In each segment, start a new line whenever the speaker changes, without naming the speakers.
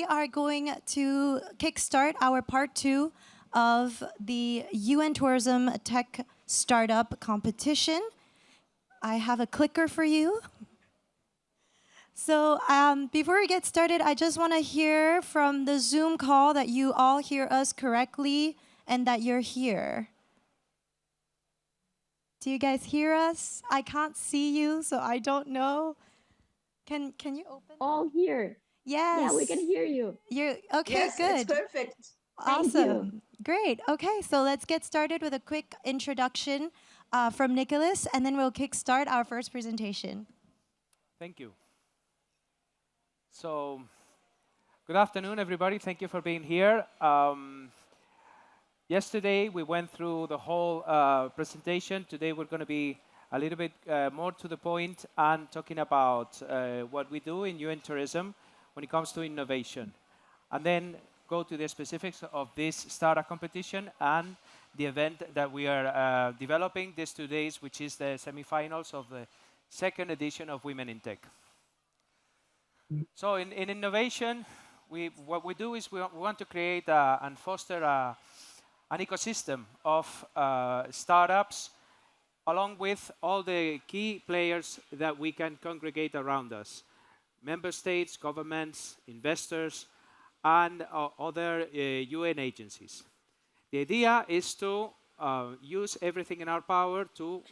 are going to kickstart our part 2 of the UN Tourism Tech Startup Competition. I have a clicker for you. So before we get started, I just want to hear from the Zoom call that you all hear us correctly and that you're here. Do you guys hear us? I can't see you, so I don't know. Can you open?
All here.
Yes.
Yeah, we can hear you.
You're okay,
Yes,
good.
it's perfect.
Thank you.
Awesome. Great. Okay, so let's get started with a quick introduction from Nicolas, and then we'll kickstart our first presentation.
Thank you. So, good afternoon, everybody. Thank you for being here. Yesterday, we went through the whole presentation. Today, we're going to be a little bit more to the point and talking about what we do in UN tourism when it comes to innovation. And then go to the specifics of this startup competition and the event that we are developing these 2 days, which is the semifinals of the second edition of Women in Tech. So in innovation, what we do is we want to create and foster an ecosystem of startups along with all the key players that we can congregate around us. Member states, governments, investors, and other UN agencies. The idea is to use everything in our power to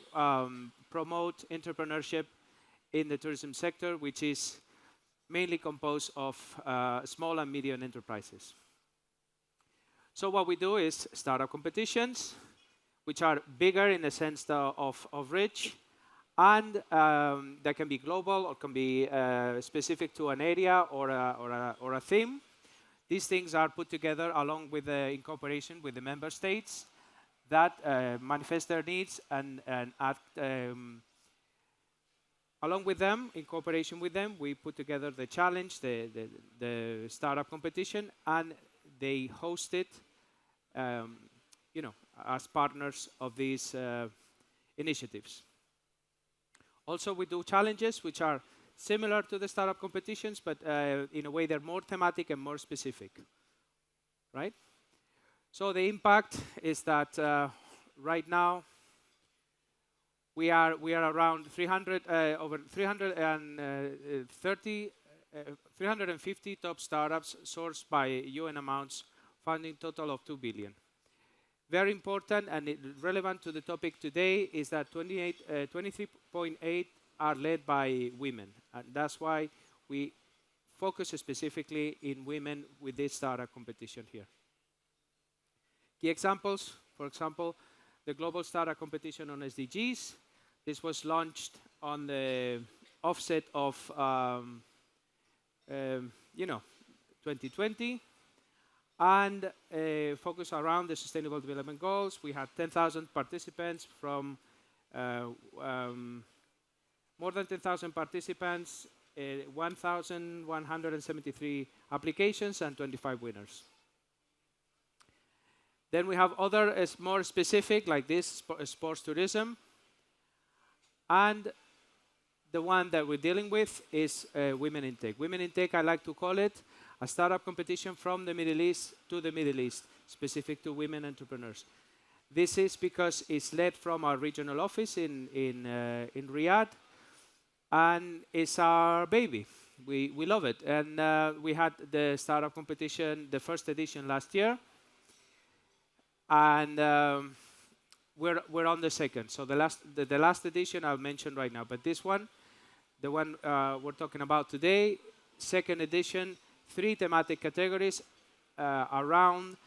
promote entrepreneurship in the tourism sector, which is mainly composed of small and medium enterprises. So what we do is startup competitions, which are bigger in the sense of reach, and that can be global or can be specific to an area or a theme. These things are put together along with in cooperation with the member states that manifest their needs and act along with them, in cooperation with them, we put together the challenge, the startup competition, and they host it, as partners of these initiatives. Also, we do challenges which are similar to the startup competitions, but in a way they're more thematic and more specific, right? So the impact is that right now we are around 350 top startups sourced by UN amounts, funding total of 2 billion. Very important and relevant to the topic today is that 23.8 are led by women. And that's why we focus specifically in women with this startup competition here. Key examples, for example, the Global Startup Competition on SDGs. This was launched on the offset of 2020 and focused around the Sustainable Development Goals. We had 10,000 participants from more than 10,000 participants, 1,173 applications, and 25 winners. Then we have other more specific, like this, sports tourism. And the one that we're dealing with is Women in Tech. Women in Tech, I like to call it a startup competition from the Middle East to the Middle East, specific to women entrepreneurs. This is because it's led from our regional office in Riyadh, and it's our baby. We love it. And we had the startup competition, the first edition last year, and we're on the second. So the last edition I'll mention right now, but this one, the one we're talking about today, second edition, 3 thematic categories around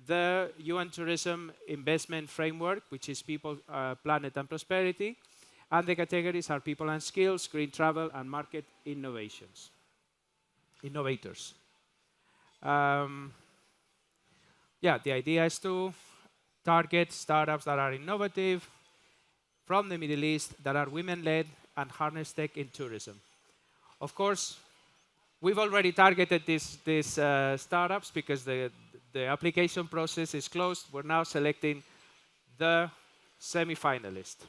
the UN Tourism Investment Framework, which is People, Planet and Prosperity. And the categories are People and Skills, Green Travel, and Market Innovators. The idea is to target startups that are innovative from the Middle East, that are women-led, and harness tech in tourism. Of course, we've already targeted these startups because the application process is closed. We're now selecting the semi-finalist.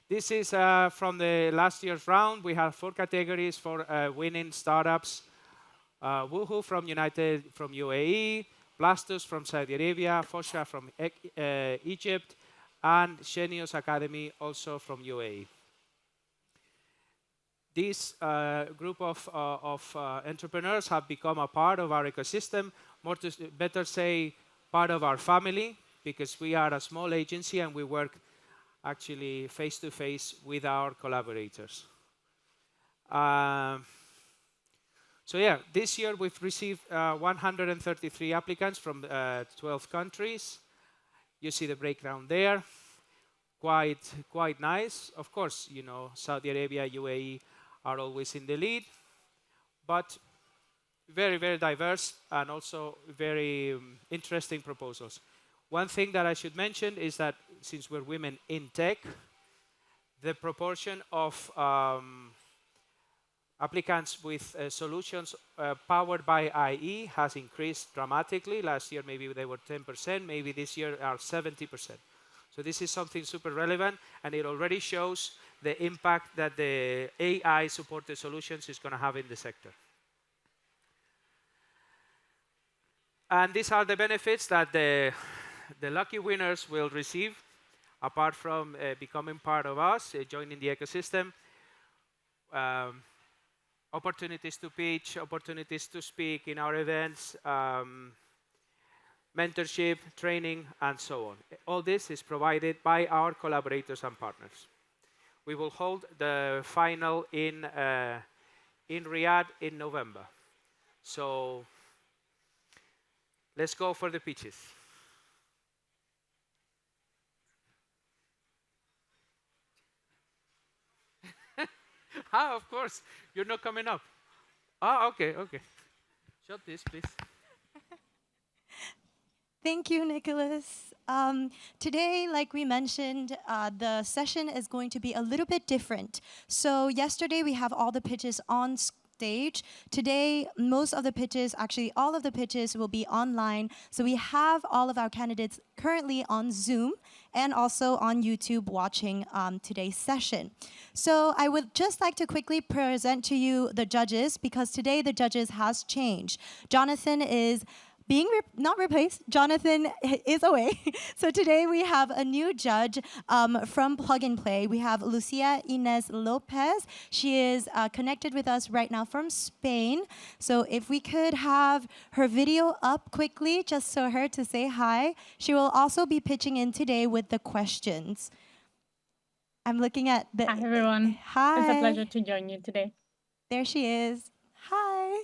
This is from the last year's round. We have 4 categories for winning startups Woohoo from UAE, Plastus from Saudi Arabia, Fosha from Egypt, and Genius Academy also from UAE. This group of entrepreneurs have become a part of our ecosystem, better say part of our family, because we are a small agency and we work actually face-to-face with our collaborators. So yeah, this year we've received 133 applicants from 12 countries. You see the breakdown there. Quite nice. Of course, you know, Saudi Arabia, UAE are always in the lead, but very, very diverse and also very interesting proposals. One thing that I should mention is that since we're women in tech, the proportion of applicants with solutions powered by IE has increased dramatically. Last year, maybe they were 10%, maybe this year are 70%. So this is something super relevant, and it already shows the impact that the AI-supported solutions is going to have in the sector. And these are the benefits that the lucky winners will receive, apart from becoming part of us, joining the ecosystem. Opportunities to pitch, opportunities to speak in our events, mentorship, training, and so on. All this is provided by our collaborators and partners. We will hold the final in Riyadh in November. So let's go for the pitches. Of course, you're not coming up. Okay. Shut this, please.
Thank you, Nicolas. Today, like we mentioned, the session is going to be a little bit different. So yesterday we have all the pitches on stage. Today, most of the pitches, actually all of the pitches will be online. So we have all of our candidates currently on Zoom and also on YouTube watching today's session. So I would just like to quickly present to you the judges, because today the judges has changed. Jonathan is being not replaced, Jonathan is away. So today we have a new judge from Plug and Play. We have Lucia Inez Lopez. She is connected with us right now from Spain. So if we could have her video up quickly, just so her to say hi. She will also be pitching in today with the questions. I'm looking at the...
Hi, everyone.
Hi.
It's a pleasure to join you today.
There she is. Hi.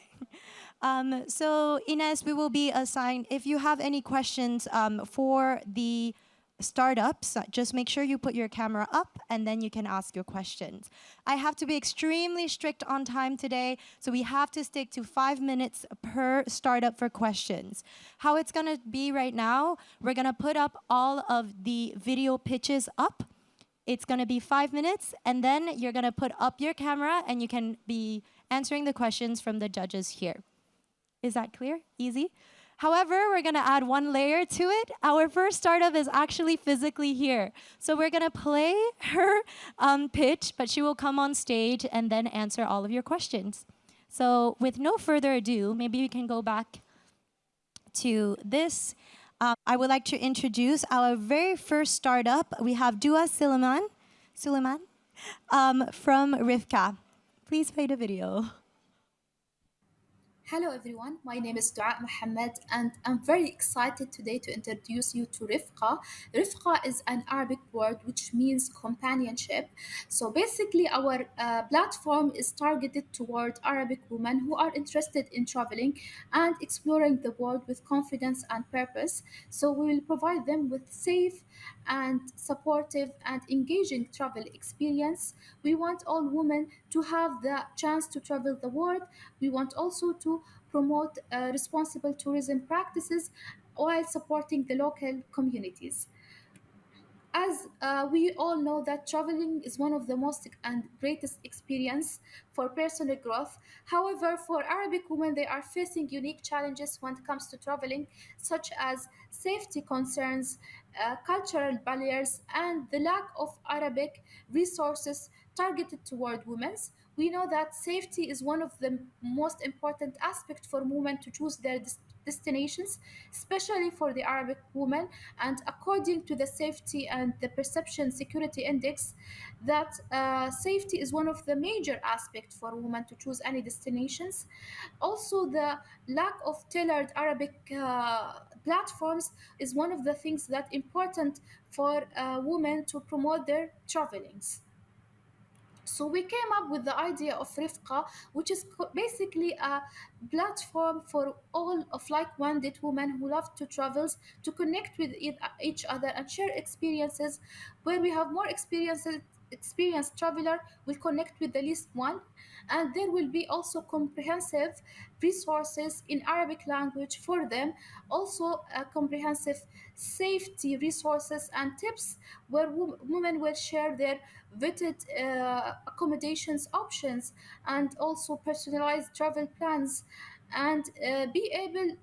So Inez, we will be assigned, if you have any questions for the startups, just make sure you put your camera up and then you can ask your questions. I have to be extremely strict on time today, so we have to stick to 5 minutes per startup for questions. How it's gonna be right now, we're gonna put up all of the video pitches up. It's gonna be 5 minutes, and then you're gonna put up your camera and you can be answering the questions from the judges here. Is that clear? Easy? However, we're gonna add one layer to it. Our first startup is actually physically here. So we're gonna play her pitch, but she will come on stage and then answer all of your questions. So with no further ado, maybe we can go back to this. I would like to introduce our very first startup. We have Duaa Suliman from Rifgaa. Please play the video.
Hello everyone, my name is Doaa Mohammed and I'm very excited today to introduce you to Rifgaa. Rifgaa is an Arabic word which means companionship. So basically our platform is targeted toward Arabic women who are interested in traveling and exploring the world with confidence and purpose. So we will provide them with safe and supportive and engaging travel experience. We want all women to have the chance to travel the world. We want also to promote responsible tourism practices while supporting the local communities. as we all know that traveling is one of the most and greatest experience for personal growth. However, for Arabic women, they are facing unique challenges when it comes to traveling, such as safety concerns, cultural barriers, and the lack of Arabic resources targeted toward women. We know that safety is one of the most important aspects for women to choose their destinations, especially for the Arabic women. And according to the Safety and the Perception Security Index, that safety is one of the major aspects for women to choose any destinations. Also, the lack of tailored Arabic platforms is one of the things that important for women to promote their travelings. So we came up with the idea of Rifqa, which is basically a platform for all of like-minded women who love to travel to connect with each other and share experiences. Where we have more experienced traveler will connect with the least one, and there will be also comprehensive resources in Arabic language for them, also comprehensive safety resources and tips where women will share their vetted accommodations options and also personalized travel plans and be able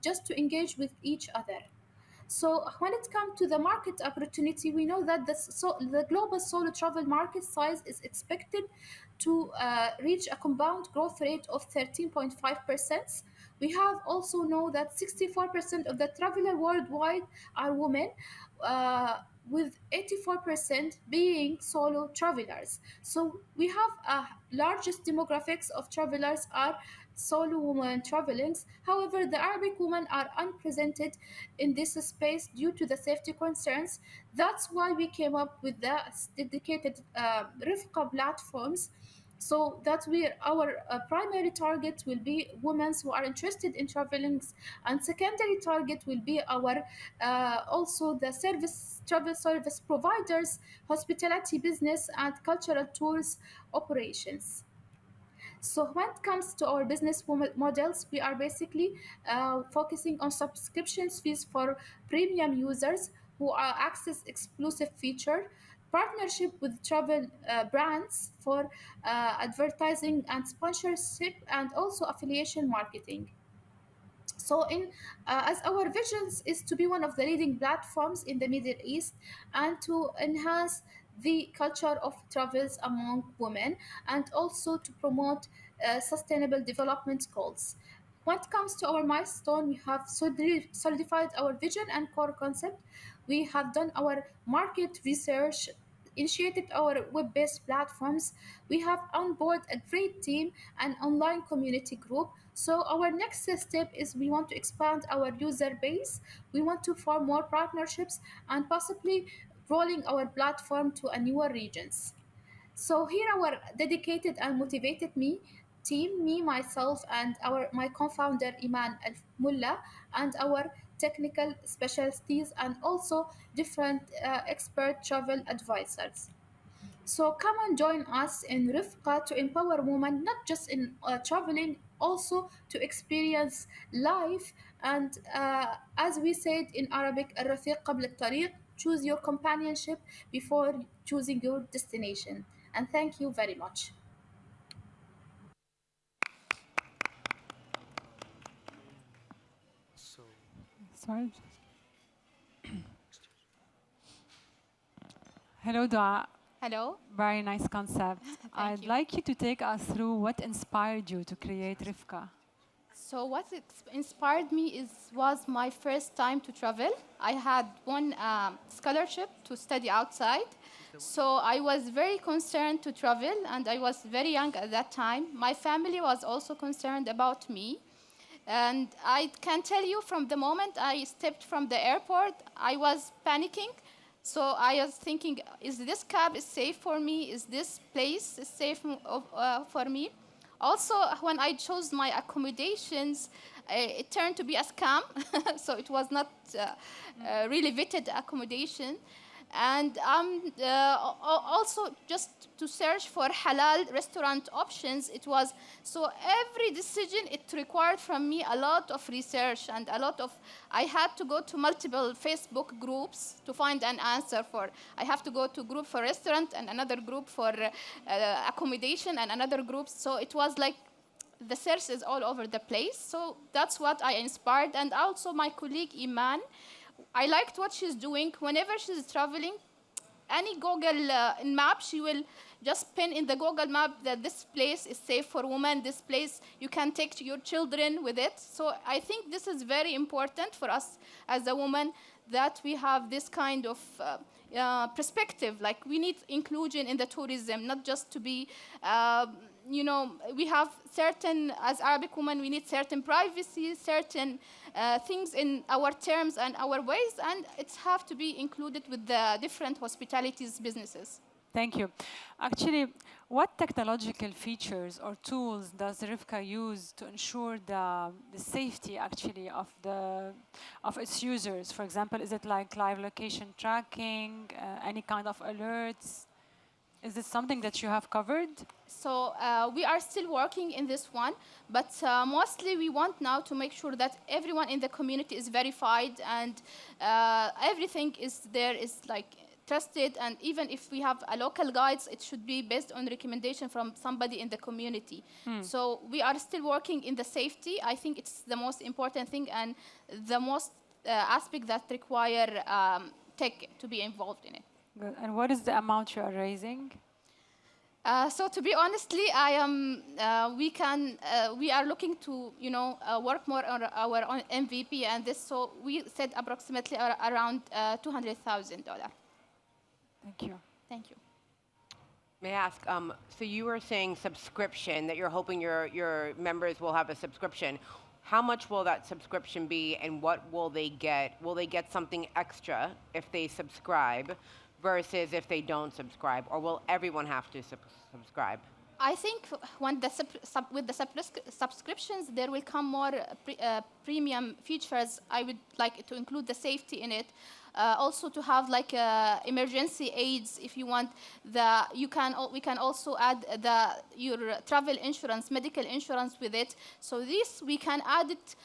just to engage with each other. So when it comes to the market opportunity, we know that the global solo travel market size is expected to reach a compound growth rate of 13.5%. We have also know that 64% of the traveler worldwide are women, with 84% being solo travelers. So we have a largest demographics of travelers are solo women traveling. However, the Arabic women are unrepresented in this space due to the safety concerns. That's why we came up with the dedicated Rifqa platforms, so that our primary target will be women who are interested in traveling, and secondary target will be our also the travel service providers, hospitality business, and cultural tours operations. So when it comes to our business models, we are basically focusing on subscriptions fees for premium users who are access exclusive feature, partnership with travel brands for advertising and sponsorship, and also affiliation marketing. So, as our visions is to be one of the leading platforms in the Middle East and to enhance the culture of travels among women and also to promote sustainable development goals. When it comes to our milestone, we have solidified our vision and core concept. We have done our market research, initiated our web-based platforms. We have on board a great team and online community group. So our next step is we want to expand our user base. We want to form more partnerships and possibly rolling our platform to a newer regions. So here our dedicated and motivated me, myself, and my co-founder Iman Al Mulla, and our technical specialties and also different expert travel advisors. So come and join us in Rifqa to empower women not just in traveling, also to experience life. And as we said in Arabic, الرفيق قبل الطريق, choose your companionship before choosing your destination. And thank you very much.
Sorry. Hello, Doaa.
Hello.
Very nice concept. I'd
you.
like you to take us through what inspired you to create Rifqa.
So what inspired me was my first time to travel. I had one scholarship to study outside. So I was very concerned to travel, and I was very young at that time. My family was also concerned about me. And I can tell you from the moment I stepped from the airport, I was panicking. So I was thinking, is this cab safe for me? Is this place safe for me? Also, when I chose my accommodations, it turned to be a scam. So it was not really vetted accommodation. And also just to search for halal restaurant options. It was so every decision it required from me a lot of research and a lot of. I had to go to multiple Facebook groups to find an answer for. I have to go to group for restaurant and another group for accommodation and another group. So it was like the search is all over the place. So that's what I inspired, and also my colleague Iman. I liked what she's doing. Whenever she's traveling, any Google map, she will just pin in the Google map that this place is safe for women, this place you can take your children with it. So I think this is very important for us as a woman, that we have this kind of perspective. Like, we need inclusion in the tourism, not just to be, we have certain, as Arabic women, we need certain privacy, certain things in our terms and our ways, and it's have to be included with the different hospitalities businesses.
Thank you. Actually, what technological features or tools does Rifgaa use to ensure the safety actually of its users? For example, is it like live location tracking, any kind of alerts? Is this something that you have covered?
So we are still working in this one, but mostly we want now to make sure that everyone in the community is verified, and everything is there is like trusted, and even if we have a local guides, it should be based on recommendation from somebody in the community. So we are still working in the safety. I think it's the most important thing and the most aspect that require tech to be involved in it.
Good. And what is the amount you are raising?
So to be honestly, we are looking to, work more on our own MVP and this. So we said approximately around $200,000.
Thank you.
Thank you.
May I ask, so you were saying subscription, that you're hoping your members will have a subscription. How much will that subscription be, and what will they get? Will they get something extra if they subscribe versus if they don't subscribe, or will everyone have to subscribe?
I think when with the subscriptions, there will come more premium features. I would like to include the safety in it. Also to have like emergency aids if you want. We can also add your travel insurance, medical insurance with it. So this we can add it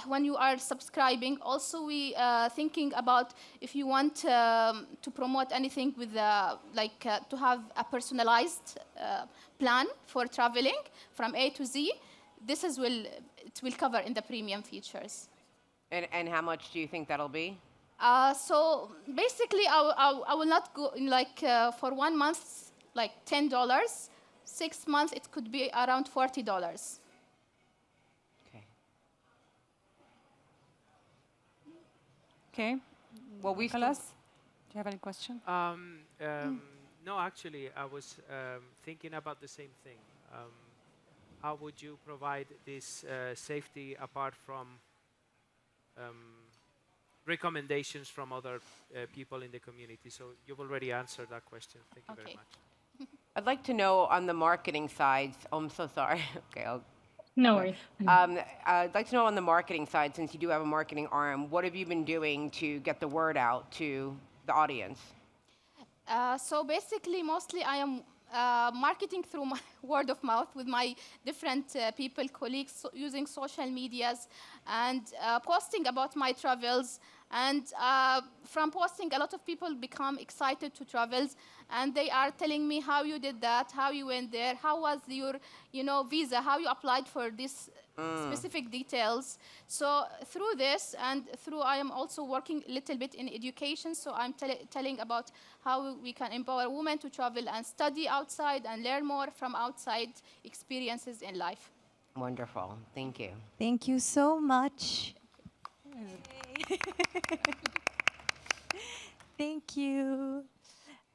when you are subscribing. Also we thinking about if you want to promote anything with to have a personalized plan for traveling from A to Z. It will cover in the premium features.
And how much do you think that'll be?
So basically, I will not go in for 1 month, like $10. 6 months, it could be around $40.
Okay.
Okay.
Well,
Nicolas, do you have any question?
No, actually, I was thinking about the same thing. How would you provide this safety apart from recommendations from other people in the community? So you've already answered that question. Thank you very much.
I'd like to know on the marketing side. Oh, I'm so sorry. Okay,
No worries.
I'd like to know on the marketing side, since you do have a marketing arm, what have you been doing to get the word out to the audience?
So basically, mostly I am marketing through my word of mouth with my different people, colleagues, using social medias and posting about my travels. And from posting, a lot of people become excited to travels, and they are telling me how you did that, how you went there, how was your, visa, how you applied for this specific details. So through this and through, I am also working a little bit in education. So I'm telling about how we can empower women to travel and study outside and learn more from outside experiences in life.
Wonderful. Thank you.
Thank you so much. Thank you.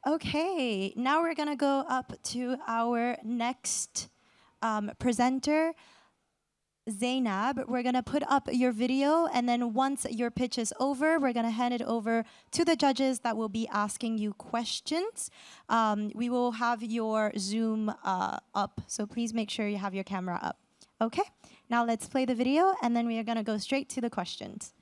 Okay, now we're going to go up to our next presenter, Zeinab. We're going to put up your video, and then once your pitch is over, we're going to hand it over to the judges that will be asking you questions. We will have your Zoom up, so please make sure you have your camera up. Okay, now let's play the video, and then we are going to go straight to the questions.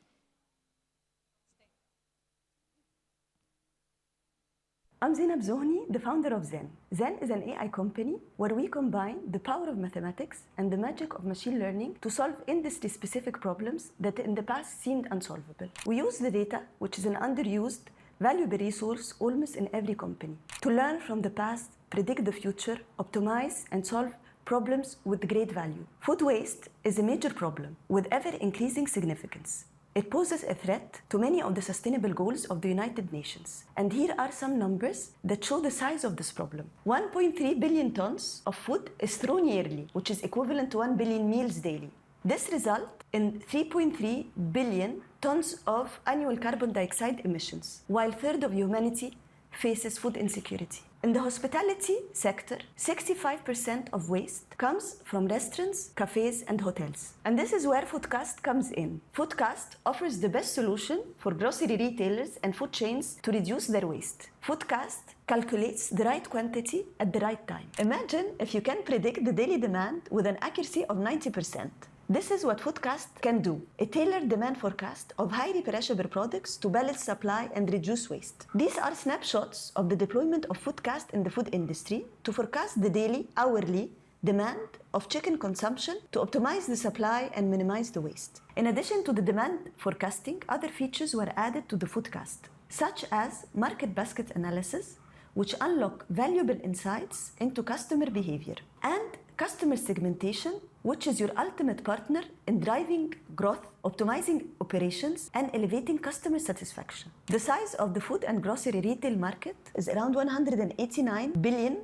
I'm Zeinab Zohny, the founder of Zenn. Zenn is an AI company where we combine the power of mathematics and the magic of machine learning to solve industry-specific problems that in the past seemed unsolvable. We use the data, which is an underused, valuable resource almost in every company, to learn from the past, predict the future, optimize, and solve problems with great value. Food waste is a major problem with ever-increasing significance. It poses a threat to many of the sustainable goals of the United Nations. And here are some numbers that show the size of this problem. 1.3 billion tons of food is thrown yearly, which is equivalent to 1 billion meals daily. This results in 3.3 billion tons of annual carbon dioxide emissions, while a third of humanity faces food insecurity. In the hospitality sector, 65% of waste comes from restaurants, cafes, and hotels. And this is where Foodcast comes in. Foodcast offers the best solution for grocery retailers and food chains to reduce their waste. Foodcast calculates the right quantity at the right time. Imagine if you can predict the daily demand with an accuracy of 90%. This is what Foodcast can do, a tailored demand forecast of highly perishable products to balance supply and reduce waste. These are snapshots of the deployment of Foodcast in the food industry to forecast the daily, hourly demand of chicken consumption to optimize the supply and minimize the waste. In addition to the demand forecasting, other features were added to the Foodcast, such as market basket analysis, which unlock valuable insights into customer behavior, and customer segmentation, which is your ultimate partner in driving growth, optimizing operations, and elevating customer satisfaction. The size of the food and grocery retail market is around $189 billion.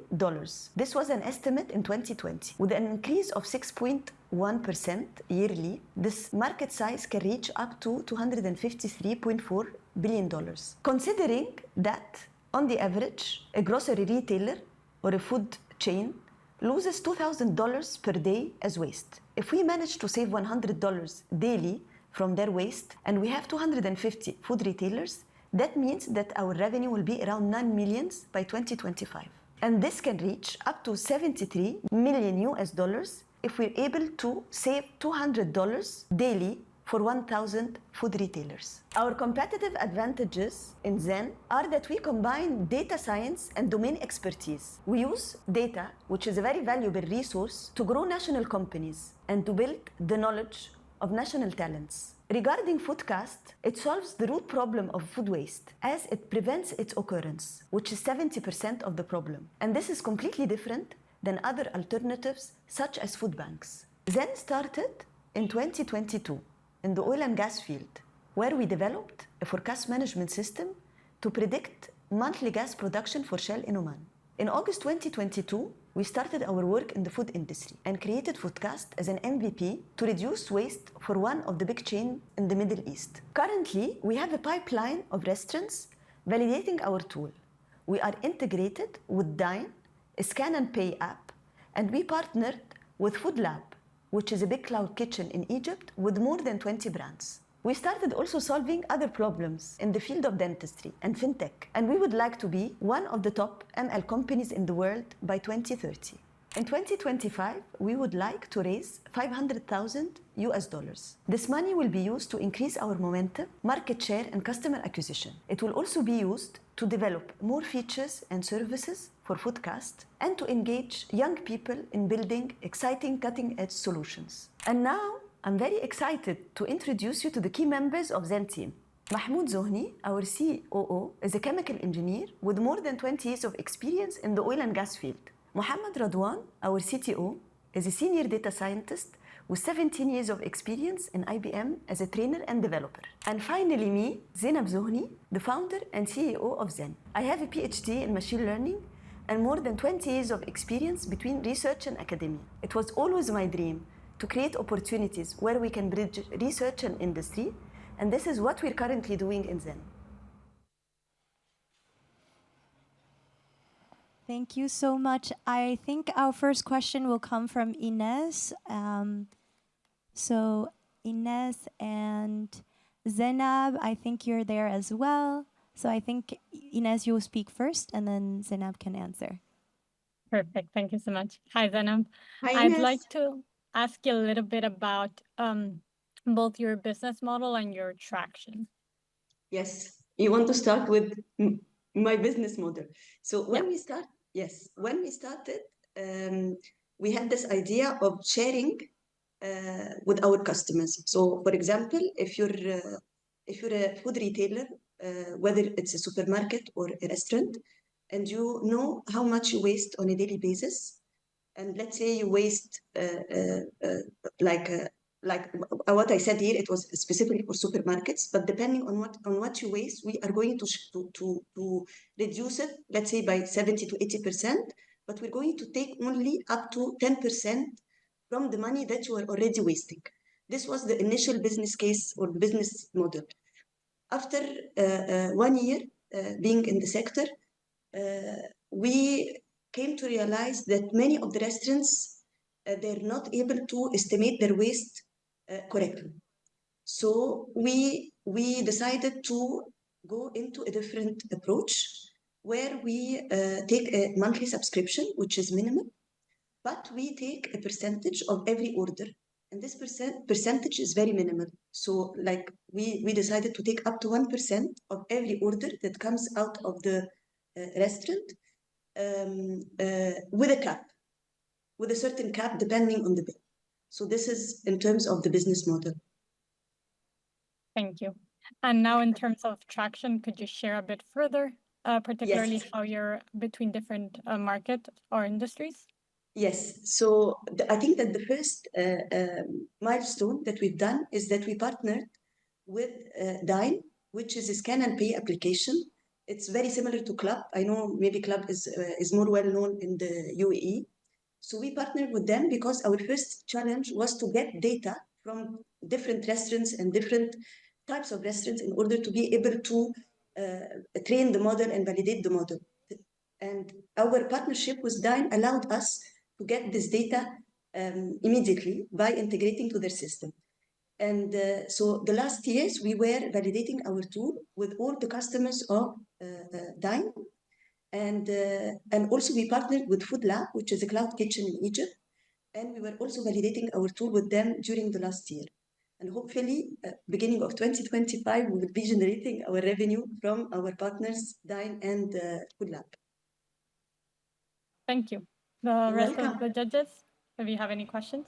This was an estimate in 2020. With an increase of 6.1% yearly, this market size can reach up to $253.4 billion. Considering that, on the average, a grocery retailer or a food chain loses $2,000 per day as waste. If we manage to save $100 daily from their waste, and we have 250 food retailers, that means that our revenue will be around 9 million by 2025. And this can reach up to 73 million US dollars if we're able to save $200 daily for 1,000 food retailers. Our competitive advantages in Zenn are that we combine data science and domain expertise. We use data, which is a very valuable resource, to grow national companies and to build the knowledge of national talents. Regarding Foodcast, it solves the root problem of food waste as it prevents its occurrence, which is 70% of the problem. And this is completely different than other alternatives such as food banks. Zenn started in 2022 in the oil and gas field, where we developed a forecast management system to predict monthly gas production for Shell in Oman. In August 2022, we started our work in the food industry and created Foodcast as an MVP to reduce waste for one of the big chains in the Middle East. Currently, we have a pipeline of restaurants validating our tool. We are integrated with Dine, a scan and pay app, and we partnered with Food Lab, which is a big cloud kitchen in Egypt with more than 20 brands. We started also solving other problems in the field of dentistry and fintech, and we would like to be one of the top ML companies in the world by 2030. In 2025, we would like to raise 500,000 US dollars. This money will be used to increase our momentum, market share, and customer acquisition. It will also be used to develop more features and services for Foodcast and to engage young people in building exciting cutting-edge solutions. And now, I'm very excited to introduce you to the key members of Zenn team. Mahmoud Zohny, our COO, is a chemical engineer with more than 20 years of experience in the oil and gas field. Mohammed Radwan, our CTO, is a senior data scientist with 17 years of experience in IBM as a trainer and developer. And finally me, Zeinab Zohny, the founder and CEO of Zenn. I have a PhD in machine learning and more than 20 years of experience between research and academia. It was always my dream to create opportunities where we can bridge research and industry, and this is what we're currently doing in Zenn.
Thank you so much. I think our first question will come from Ines. So Ines and Zeinab, I think you're there as well. So I think Ines, you will speak first, and then Zeinab can answer.
Perfect. Thank you so much. Hi, Zeinab.
Hi,
I'd
Ines.
like to ask you a little bit about both your business model and your traction.
Yes, you want to start with my business model. So when we started, we had this idea of sharing with our customers. So, for example, if you're a food retailer, whether it's a supermarket or a restaurant, and you know how much you waste on a daily basis, and let's say you waste like what I said here, it was specifically for supermarkets, but depending on what you waste, we are going to reduce it, let's say by 70 to 80%, but we're going to take only up to 10% from the money that you are already wasting. This was the initial business case or business model. After 1 year being in the sector, we came to realize that many of the restaurants, they're not able to estimate their waste correctly. So we decided to go into a different approach where we take a monthly subscription, which is minimum, but we take a percentage of every order. And this percentage is very minimal. So like we decided to take up to 1% of every order that comes out of the restaurant with a cap, with a certain cap depending on the bill. So this is in terms of the business model.
Thank you. And now in terms of traction, could you share a bit further, particularly how you're between different markets or industries?
Yes, so I think that the first milestone that we've done is that we partnered with Dine, which is a scan and pay application. It's very similar to Club. I know maybe Club is more well known in the UAE. So we partnered with them because our first challenge was to get data from different restaurants and different types of restaurants in order to be able to train the model and validate the model. And our partnership with Dine allowed us to get this data immediately by integrating to their system. And so the last years, we were validating our tool with all the customers of Dine. And also we partnered with Food Lab, which is a cloud kitchen in Egypt. And we were also validating our tool with them during the last year. And hopefully, beginning of 2025, we will be generating our revenue from our partners, Dine and Food Lab.
Thank you. The rest of the judges, if you have any questions?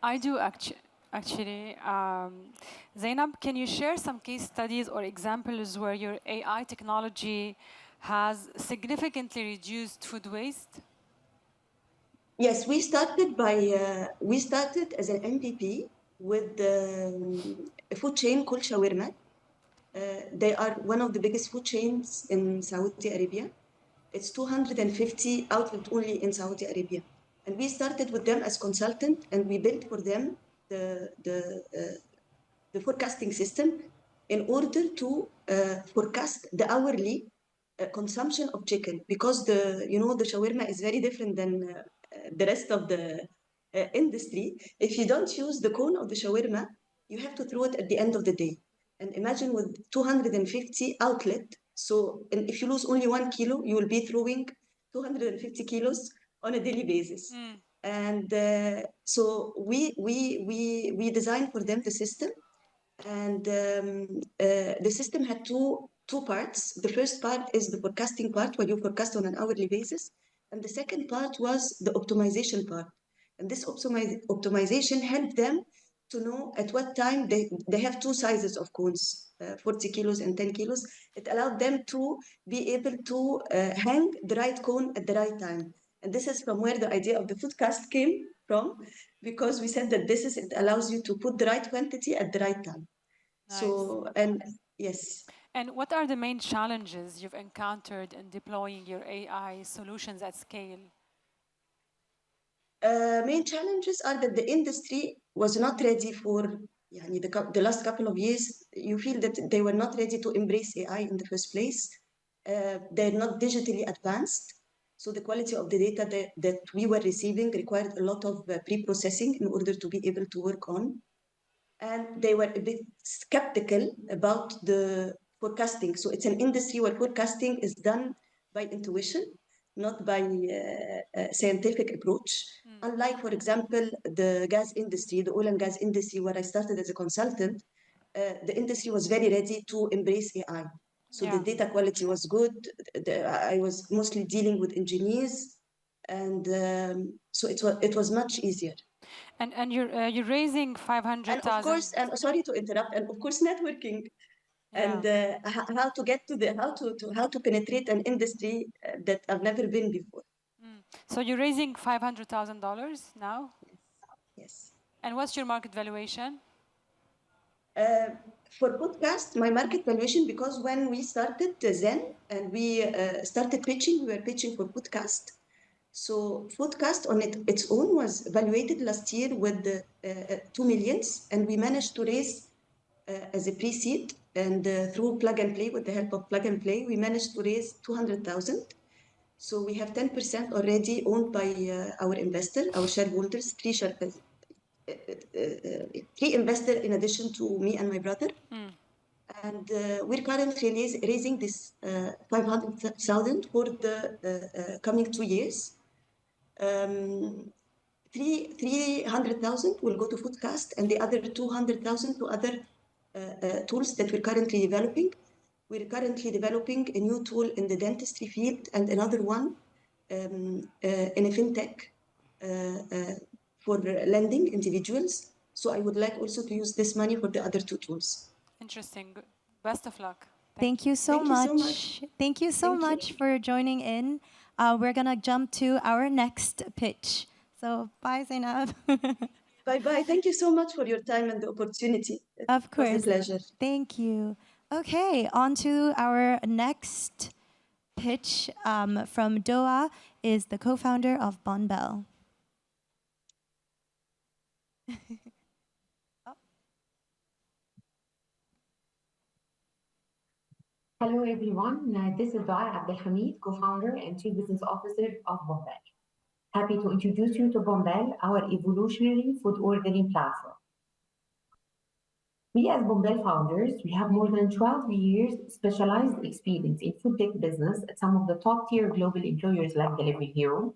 I do actually. Zeinab, can you share some case studies or examples where your AI technology has significantly reduced food waste?
Yes, we started as an MVP with a food chain called Shawarma. They are one of the biggest food chains in Saudi Arabia. It's 250 outlets only in Saudi Arabia. And we started with them as consultant, and we built for them the forecasting system in order to forecast the hourly consumption of chicken, because the shawarma is very different than the rest of the industry. If you don't use the cone of the shawarma, you have to throw it at the end of the day. And imagine with 250 outlets. So if you lose only 1 kilo, you will be throwing 250 kilos on a daily basis. And so we designed for them the system. And the system had two parts. The first part is the forecasting part, where you forecast on an hourly basis. And the second part was the optimization part. And this optimization helped them to know at what time they have two sizes of cones, 40 kilos and 10 kilos. It allowed them to be able to hang the right cone at the right time. And this is from where the idea of the foodcast came from, because we said that it allows you to put the right quantity at the right time.
Nice.
So, and yes.
And what are the main challenges you've encountered in deploying your AI solutions at scale?
Main challenges are that the industry was not ready for the last couple of years. You feel that they were not ready to embrace AI in the first place. They're not digitally advanced. So the quality of the data that we were receiving required a lot of pre-processing in order to be able to work on. And they were a bit skeptical about the forecasting. So it's an industry where forecasting is done by intuition, not by a scientific approach. Unlike, for example, the gas industry, the oil and gas industry, where I started as a consultant, the industry was very ready to embrace AI. So the data quality was good. I was mostly dealing with engineers, and so it was much easier.
And you're raising 500,000.
And of course, and sorry to interrupt, and of course networking, and how to get to how to penetrate an industry that I've never been before.
So you're raising $500,000 now?
Yes.
And what's your market valuation?
For podcast, my market valuation, because when we started Zenn and we started pitching, we were pitching for podcast. So podcast on its own was valuated last year with 2 million, and we managed to raise as a pre-seed, and through plug and play, with the help of plug and play, we managed to raise 200,000. So we have 10% already owned by our investor, our shareholders, three investors in addition to me and my brother. And we're currently raising this 500,000 for the coming 2 years. 300,000 will go to Foodcast, and the other 200,000 to other tools that we're currently developing. We're currently developing a new tool in the dentistry field and another one in a fintech for lending individuals. So I would like also to use this money for the other 2 tools.
Interesting. Best of luck.
Thank you so much. Thank you so much for joining in. We're going to jump to our next pitch. So bye, Zeinab.
Bye-bye. Thank you so much for your time and the opportunity.
Of course.
It was a pleasure.
Thank you. Okay, on to our next pitch from Doaa is the co-founder of Bonbell.
Hello, everyone. This is Duaa Hameed, co-founder and chief business officer of Bonbell. Happy to introduce you to Bonbell, our evolutionary food ordering platform. We as Bonbell founders, we have more than 12 years specialized experience in food tech business at some of the top tier global employers like Delivery Hero.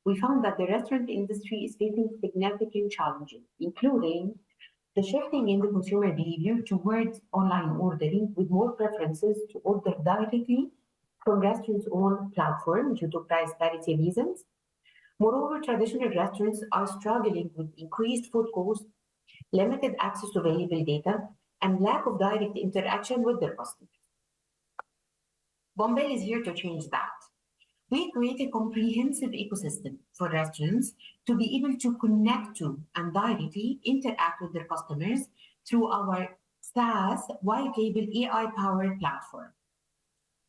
We found that the restaurant industry is facing significant challenges, including the shifting in the consumer behavior towards online ordering with more preferences to order directly from restaurants' own platform due to price parity reasons. Moreover, traditional restaurants are struggling with increased food costs, limited access to valuable data, and lack of direct interaction with their customers. Bonbell is here to change that. We create a comprehensive ecosystem for restaurants to be able to connect to and directly interact with their customers through our SaaS white label AI-powered platform.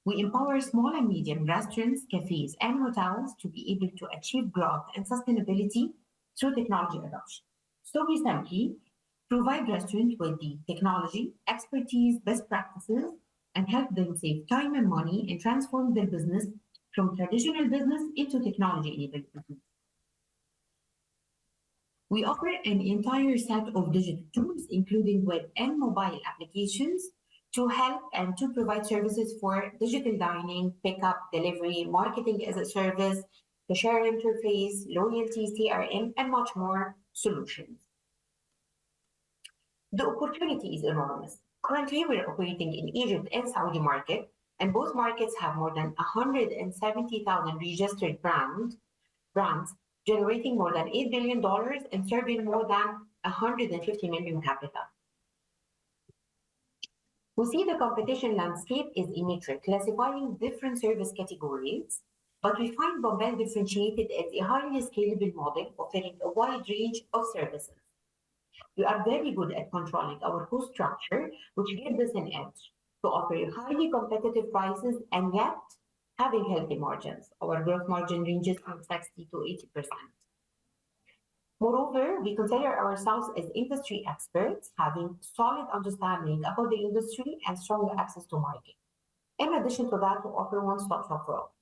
We empower small and medium restaurants, cafes, and hotels to be able to achieve growth and sustainability through technology adoption. So we simply provide restaurants with the technology, expertise, best practices, and help them save time and money and transform their business from traditional business into technology-enabled business. We offer an entire set of digital tools, including web and mobile applications, to help and to provide services for digital dining, pickup, delivery, marketing as a service, the share interface, loyalty, CRM, and much more solutions. The opportunity is enormous. Currently, we're operating in Egypt and Saudi market, and both markets have more than 170,000 registered brands, generating more than $8 billion and serving more than 150 million capital. We see the competition landscape is a matrix classifying different service categories, but we find Bonbell differentiated as a highly scalable model offering a wide range of services. We are very good at controlling our cost structure, which gives us an edge to offer highly competitive prices and yet having healthy margins. Our gross margin ranges from 60 to 80%. Moreover, we consider ourselves as industry experts, having solid understanding about the industry and strong access to market. In addition to that, we offer one-stop shop for all.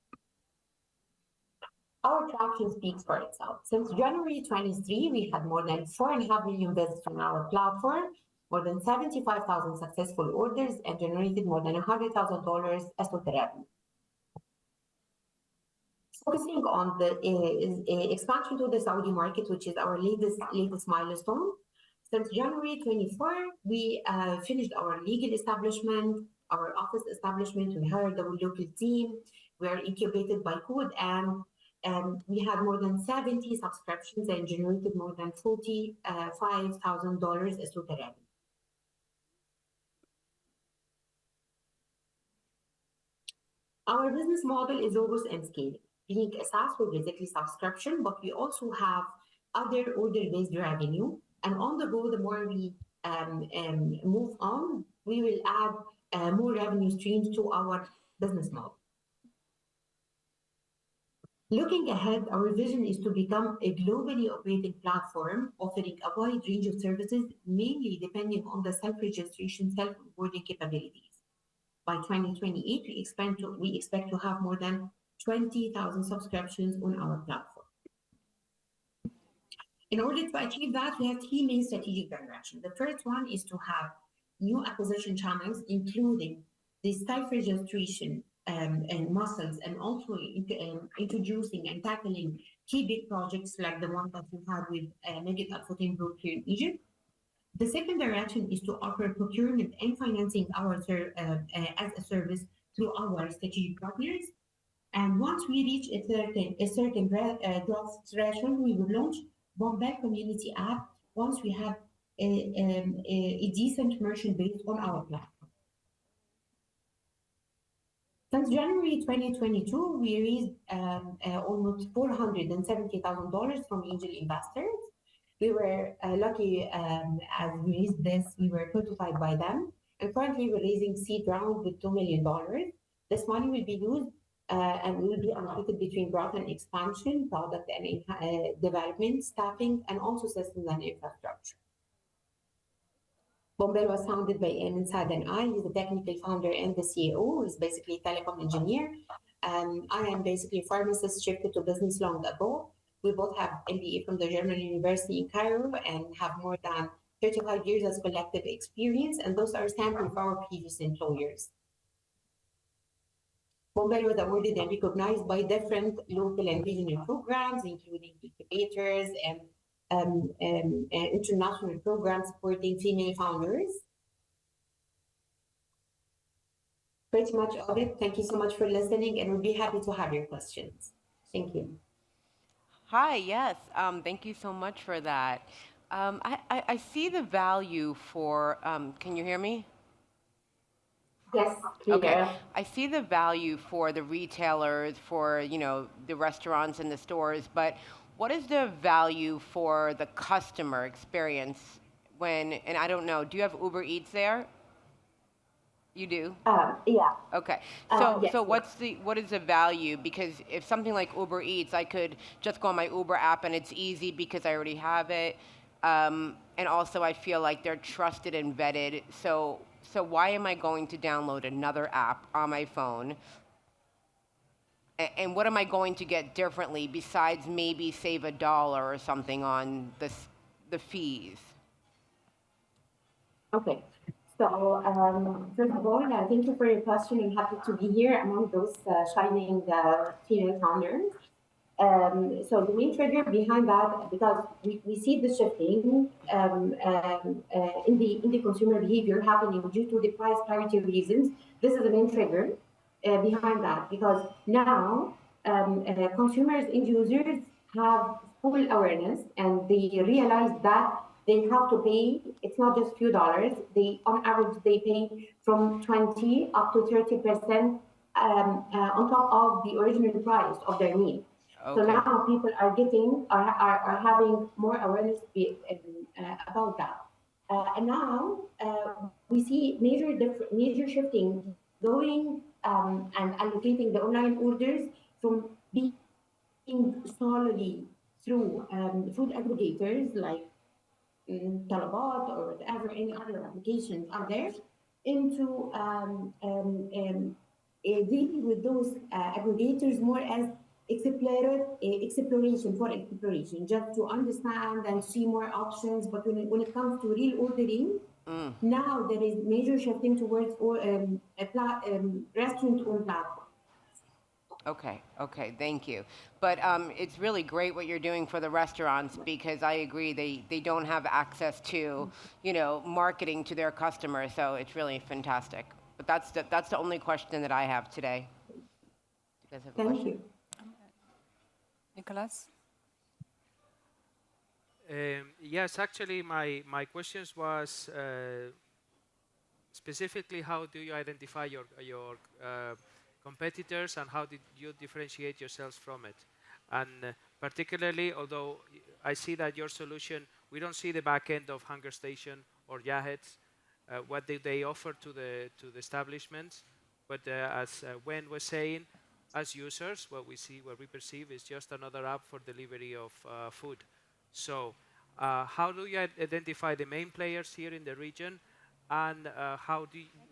Our traction speaks for itself. Since January 23, we had more than 4.5 million visits on our platform, more than 75,000 successful orders, and generated more than $100,000 as total revenue. Focusing on the expansion to the Saudi market, which is our latest milestone. Since January 24, we finished our legal establishment, our office establishment. We hired our local team. We are incubated by Code, and we had more than 70 subscriptions and generated more than $45,000 as total revenue. Our business model is robust and scaling. Being a SaaS, we're basically subscription, but we also have other order-based revenue. And on the go, the more we move on, we will add more revenue streams to our business model. Looking ahead, our vision is to become a globally operating platform offering a wide range of services, mainly depending on the self-registration, self-onboarding capabilities. By 2028, we expect to have more than 20,000 subscriptions on our platform. In order to achieve that, we have three main strategic directions. The first one is to have new acquisition channels, including the self-registration and muscles, and also introducing and tackling key big projects like the one that we had with Megid Al-Futtaim Group here in Egypt. The second direction is to offer procurement and financing as a service through our strategic partners. And once we reach a certain growth threshold, we will launch Bonbell community app once we have a decent merchant base on our platform. Since January 2022, we raised almost $470,000 from angel investors. We were lucky as we raised this, we were notified by them. And currently we're raising seed round with $2 million. This money will be used and will be allocated between growth and expansion, product and development, staffing, and also systems and infrastructure. Bonbell was founded by Zenn-AI. He's the technical founder and the CEO. He's basically a telecom engineer. I am basically a pharmacist shifted to business long ago. We both have MBA from the German University in Cairo and have more than 35 years as collective experience, and those are sample of our previous employers. Bonbell was awarded and recognized by different local and regional programs, including incubators and international programs supporting female founders. Pretty much of it. Thank you so much for listening, and we'll be happy to have your questions. Thank you.
Hi, yes, thank you so much for that. I see the value for, can you hear me?
Yes,
okay. I see the value for the retailers, for the restaurants and the stores, but what is the value for the customer experience when, and I don't know, do you have Uber Eats there? You do?
Yeah.
Okay.
Yes,
so what is the value? Because if something like Uber Eats, I could just go on my Uber app and it's easy because I already have it. And also I feel like they're trusted and vetted. So why am I going to download another app on my phone? And what am I going to get differently besides maybe save $1 or something on the fees?
Okay. So first of all, thank you for your question. I'm happy to be here among those shining female founders. So the main trigger behind that, because we see the shifting in the consumer behavior happening due to the price parity reasons. This is the main trigger behind that, because now consumers and users have full awareness and they realize that they have to pay. It's not just few dollars. On average, they pay from 20 up to 30% on top of the original price of their meal. Okay. So now people are having more awareness about that. And now we see major shifting going and allocating the online orders from being solely through food aggregators like Talabat or whatever, any other applications out there, into dealing with those aggregators more as exploration, just to understand and see more options. But when it comes to real ordering, now there is major shifting towards restaurant-owned platforms.
Okay, thank you. But it's really great what you're doing for the restaurants, because I agree they don't have access to marketing to their customers, so it's really fantastic. But that's the only question that I have today. Do you guys have a
Thank
question?
you.
Nicolas?
Yes, actually, my questions was specifically how do you identify your competitors and how did you differentiate yourselves from it? And particularly, although I see that your solution, we don't see the back end of Hunger Station or Yahet's, what do they offer to the establishments? But as Gwen was saying, as users, what we perceive is just another app for delivery of food. So, how do you identify the main players here in the region, and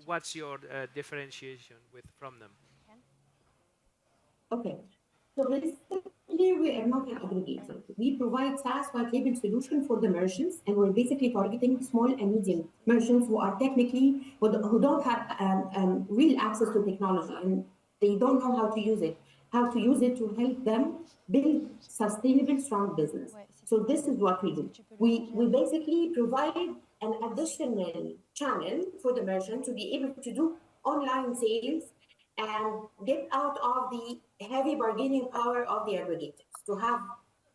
what's your differentiation from them?
Okay. So basically, we are not an aggregator. We provide SaaS white label solution for the merchants, and we're basically targeting small and medium merchants who are technically, who don't have real access to technology, and they don't know how to use it to help them build sustainable, strong business. So this is what we do. We basically provide an additional channel for the merchant to be able to do online sales and get out of the heavy bargaining power of the aggregators, to have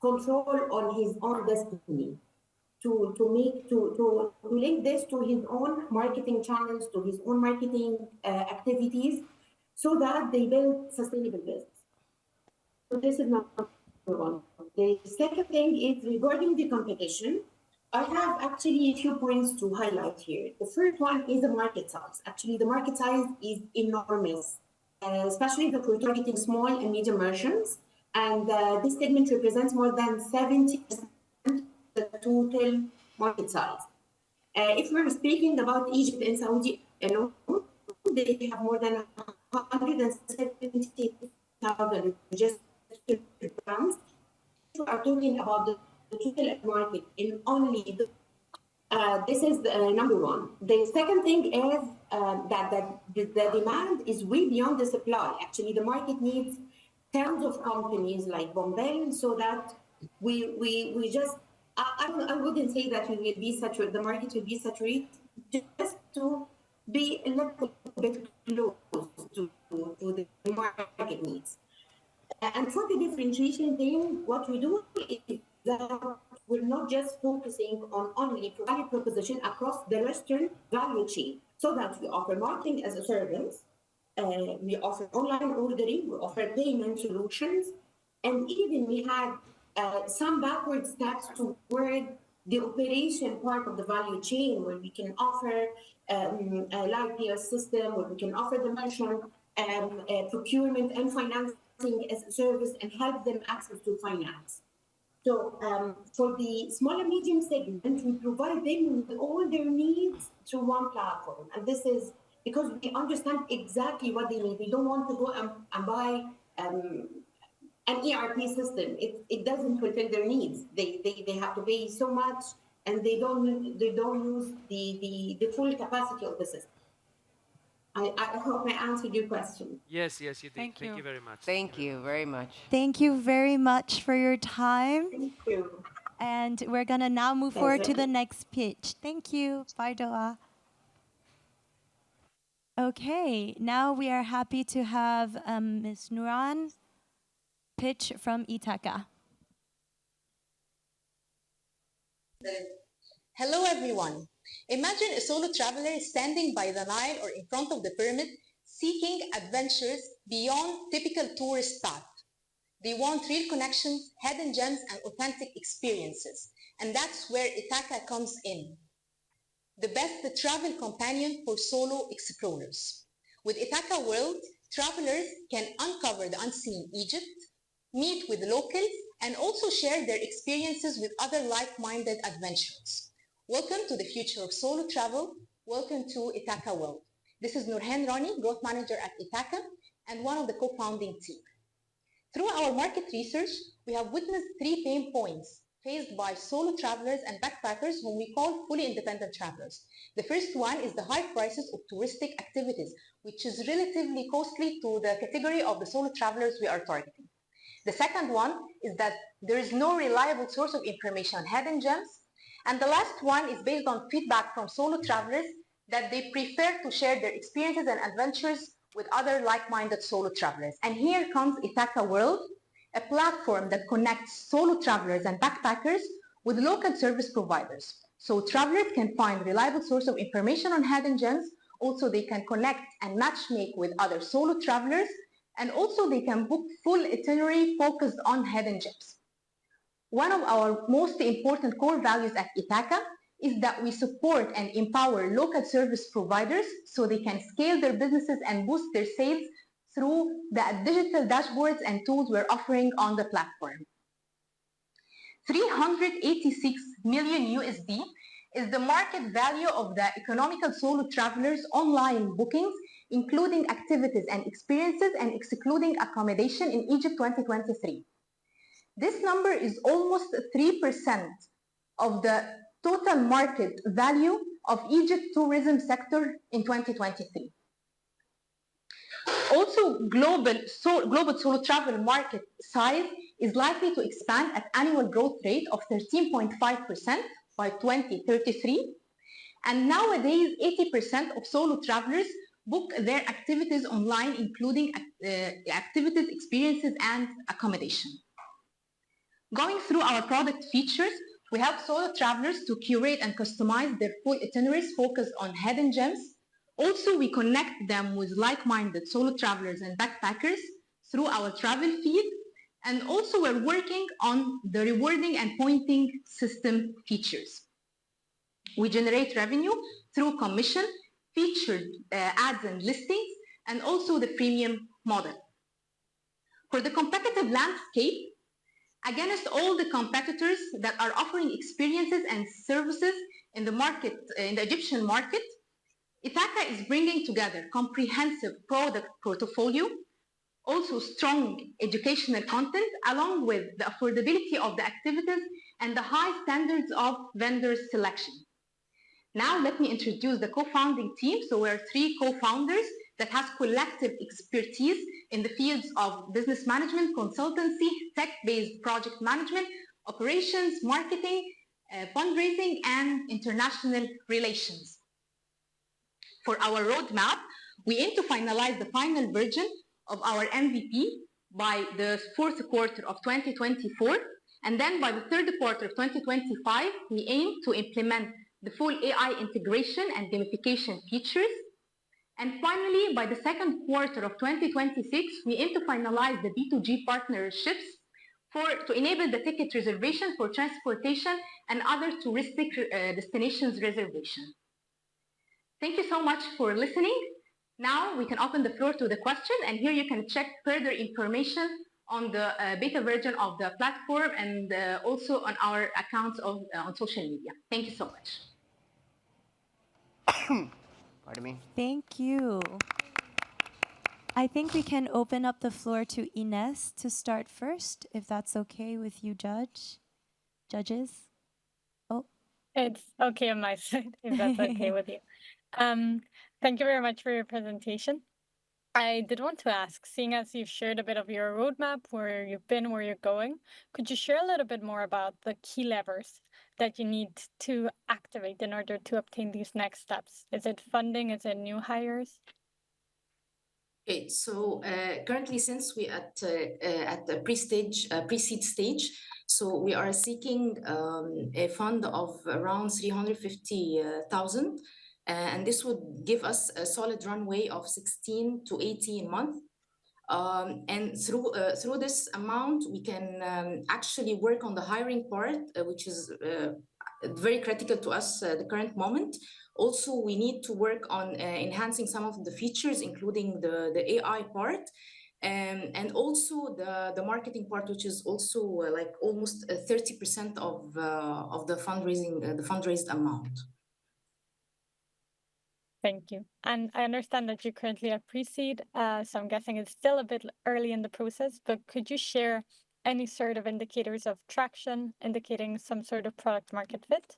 control on his own destiny, to link this to his own marketing channels, to his own marketing activities, so that they build sustainable business. So this is number one. The second thing is regarding the competition. I have actually a few points to highlight here. The first one is the market size. Actually, the market size is enormous, especially that we're targeting small and medium merchants. And this segment represents more than 70% of the total market size. If we're speaking about Egypt and Saudi alone, they have more than 170,000 registered brands. We are talking about the total market in only this is number one. The second thing is that the demand is way beyond the supply. Actually, the market needs tens of companies like Bonbell, so that we just, I wouldn't say that we will be saturated, the market will be saturated, just to be a little bit close to the market needs. And for the differentiation thing, what we do is that we're not just focusing on only value proposition across the restaurant value chain, so that we offer marketing as a service, we offer online ordering, we offer payment solutions, and even we had some backward steps toward the operation part of the value chain, where we can offer a live POS system, where we can offer the merchant procurement and financing as a service and help them access to finance. So for the small and medium segment, we provide them with all their needs through one platform. And this is because we understand exactly what they need. We don't want to go and buy an ERP system. It doesn't fulfill their needs. They have to pay so much, and they don't use the full capacity of the system. I hope I answered your question.
Yes, you did.
Thank you
very much.
Thank you very much.
Thank you very much for your time.
Thank you.
And we're going to now move forward to the next pitch. Thank you. Bye, Doaa. Okay, now we are happy to have Ms. Nouran pitch from ITHAKA.
Hello, everyone. Imagine a solo traveler standing by the Nile or in front of the pyramid, seeking adventures beyond typical tourist path. They want real connections, hidden gems, and authentic experiences. And that's where ITHAKA comes in. The best travel companion for solo explorers. With ITHAKA World, travelers can uncover the unseen Egypt, meet with locals, and also share their experiences with other like-minded adventurers. Welcome to the future of solo travel. Welcome to ITHAKA World. This is Nurhan Rani, Growth Manager at ITHAKA and one of the co-founding team. Through our market research, we have witnessed 3 pain points faced by solo travelers and backpackers whom we call fully independent travelers. The first one is the high prices of touristic activities, which is relatively costly to the category of the solo travelers we are targeting. The second one is that there is no reliable source of information on hidden gems. And the last one is based on feedback from solo travelers that they prefer to share their experiences and adventures with other like-minded solo travelers. And here comes ITHAKA World, a platform that connects solo travelers and backpackers with local service providers. So travelers can find reliable source of information on hidden gems. Also, they can connect and matchmake with other solo travelers. And also, they can book full itinerary focused on hidden gems. One of our most important core values at ITHAKA is that we support and empower local service providers so they can scale their businesses and boost their sales through the digital dashboards and tools we're offering on the platform. 386 million USD is the market value of the economical solo travelers' online bookings, including activities and experiences and excluding accommodation in Egypt 2023. This number is almost 3% of the total market value of Egypt tourism sector in 2023. Also, global solo travel market size is likely to expand at annual growth rate of 13.5% by 2033. And nowadays, 80% of solo travelers book their activities online, including activities, experiences, and accommodation. Going through our product features, we help solo travelers to curate and customize their full itineraries focused on hidden gems. Also, we connect them with like-minded solo travelers and backpackers through our travel feed. And also, we're working on the rewarding and pointing system features. We generate revenue through commission, featured ads and listings, and also the premium model. For the competitive landscape, against all the competitors that are offering experiences and services in the market, in the Egyptian market, ITHAKA is bringing together comprehensive product portfolio, also strong educational content, along with the affordability of the activities and the high standards of vendor selection. Now let me introduce the co-founding team. So we're 3 co-founders that has collective expertise in the fields of business management, consultancy, tech-based project management, operations, marketing, fundraising, and international relations. For our roadmap, we aim to finalize the final version of our MVP by the 4th quarter of 2024. And then by the 3rd quarter of 2025, we aim to implement the full AI integration and gamification features. And finally, by the 2nd quarter of 2026, we aim to finalize the B2G partnerships to enable the ticket reservation for transportation and other touristic destinations reservation. Thank you so much for listening. Now we can open the floor to the question, and here you can check further information on the beta version of the platform and also on our accounts on social media. Thank you so much.
Pardon me.
Thank you. I think we can open up the floor to Ines to start first, if that's okay with you, judges. Oh,
it's okay on my side, if that's okay with you. Thank you very much for your presentation. I did want to ask, seeing as you've shared a bit of your roadmap, where you've been, where you're going, could you share a little bit more about the key levers that you need to activate in order to obtain these next steps? Is it funding? Is it new hires?
Okay, so currently, since we at the pre-seed stage, so we are seeking a fund of around 350,000. And this would give us a solid runway of 16 to 18 months. And through this amount, we can actually work on the hiring part, which is very critical to us at the current moment. Also, we need to work on enhancing some of the features, including the AI part, and also the marketing part, which is also like almost 30% of the fundraising, the fundraised amount.
Thank you. And I understand that you currently have pre-seed, so I'm guessing it's still a bit early in the process, but could you share any sort of indicators of traction, indicating some sort of product market fit?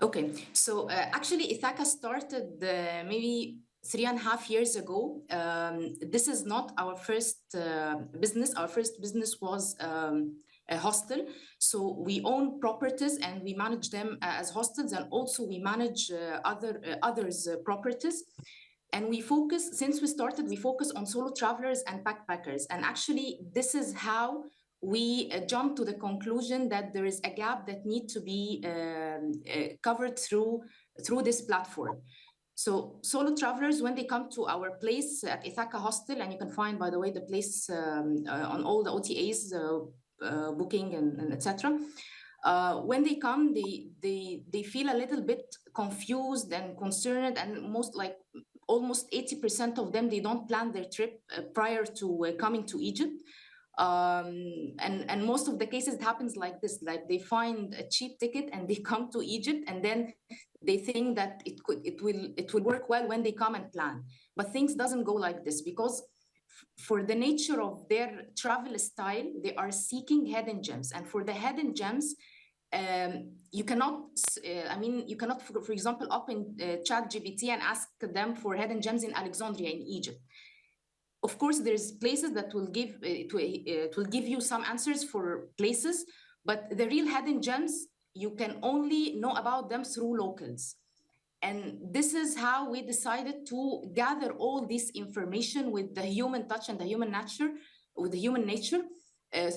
Okay, so actually ITHAKA started maybe 3.5 years ago. This is not our first business. Our first business was hostel. So we own properties and we manage them as hostels, and also we manage others' properties. And we focus, since we started, we focus on solo travelers and backpackers. And actually, this is how we jump to the conclusion that there is a gap that needs to be covered through this platform. So solo travelers, when they come to our place at ITHAKA Hostel, and you can find, by the way, the place on all the OTAs, booking and etc. When they come, they feel a little bit confused and concerned, and almost 80% of them, they don't plan their trip prior to coming to Egypt. And most of the cases it happens like this, like they find a cheap ticket and they come to Egypt, and then they think that it will work well when they come and plan. But things doesn't go like this, because for the nature of their travel style, they are seeking hidden gems. And for the hidden gems, you cannot, for example, open ChatGPT and ask them for hidden gems in Alexandria in Egypt. Of course, there's places that will give it will give you some answers for places, but the real hidden gems, you can only know about them through locals. And this is how we decided to gather all this information with the human touch and the human nature, with the human nature,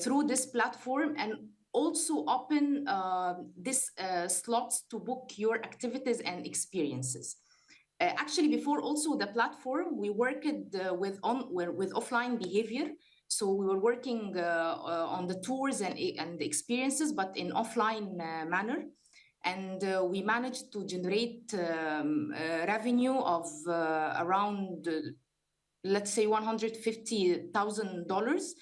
through this platform, and also open this slots to book your activities and experiences. Actually, before also the platform, we worked with offline behavior. So we were working on the tours and the experiences, but in offline manner. And we managed to generate revenue of around, let's say, $150,000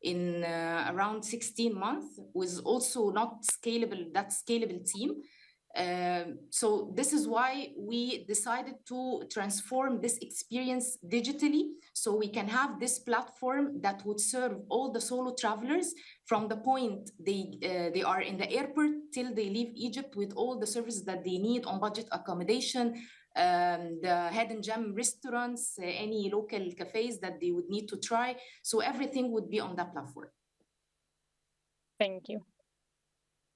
in around 16 months, with also not scalable team. So this is why we decided to transform this experience digitally, so we can have this platform that would serve all the solo travelers from the point they are in the airport till they leave Egypt, with all the services that they need on budget accommodation, the hidden gem restaurants, any local cafes that they would need to try. So everything would be on that platform.
Thank you.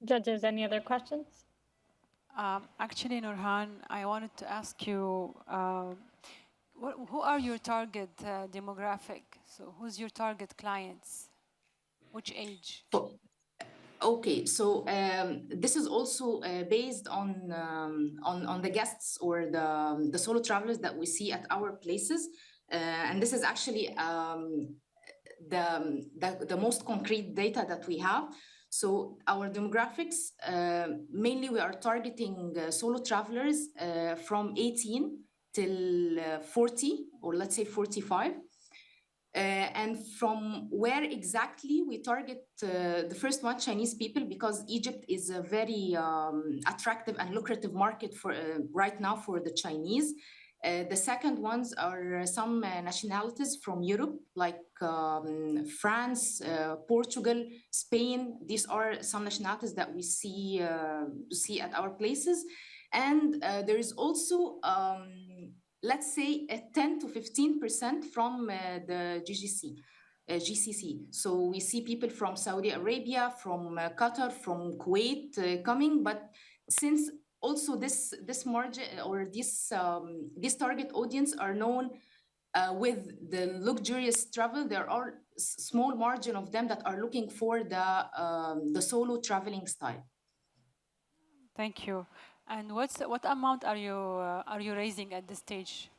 Judges, any other questions?
Actually, Nurhan, I wanted to ask you, who are your target demographic? So who's your target clients? Which age?
Okay, so this is also based on the guests or the solo travelers that we see at our places, and this is actually the most concrete data that we have. So our demographics, mainly we are targeting solo travelers from 18 till 40, or let's say 45. And from where exactly we target the first one, Chinese people, because Egypt is a very attractive and lucrative market for right now for the Chinese. The second ones are some nationalities from Europe, like France, Portugal, Spain. These are some nationalities that we see at our places. And there is also, let's say, a 10 to 15% from the GCC. So we see people from Saudi Arabia, from Qatar, from Kuwait coming. But since also this margin or this target audience are known with the luxurious travel, there are small margin of them that are looking for the solo traveling style.
Thank you. And what amount are you raising at this stage?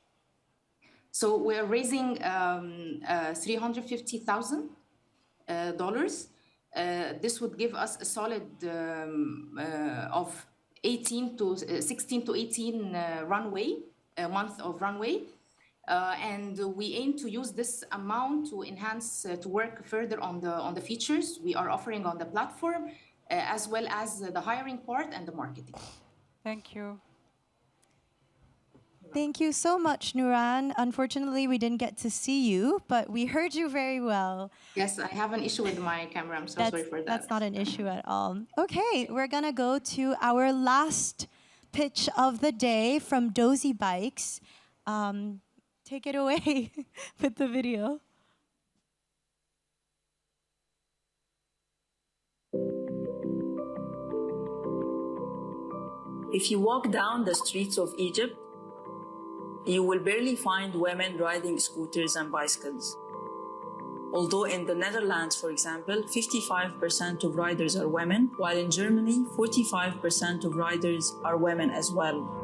So we're raising $350,000. This would give us a solid of 16 to 18 month of runway. And we aim to use this amount to enhance, to work further on the features we are offering on the platform, as well as the hiring part and the marketing.
Thank you.
Thank you so much, Nouran. Unfortunately, we didn't get to see you, but we heard you very well.
Yes, I have an issue with my camera. I'm so sorry for that.
That's not an issue at all. Okay, we're gonna go to our last pitch of the day from Dosy Bikes. Take it away with the video.
If you walk down the streets of Egypt, you will barely find women riding scooters and bicycles. Although in the Netherlands, for example, 55% of riders are women, while in Germany, 45% of riders are women as well.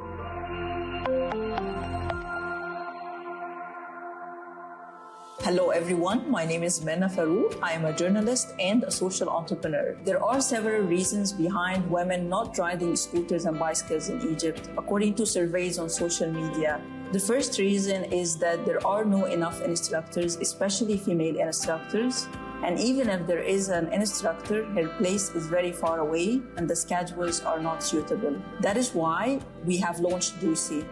Hello everyone, my name is Farouk. I am a journalist and a social entrepreneur. There are several reasons behind women not riding scooters and bicycles in Egypt, according to surveys on social media. The first reason is that there are no enough instructors, especially female instructors. And even if there is an instructor, her place is very far away and the schedules are not suitable. That is why we have launched Dosy.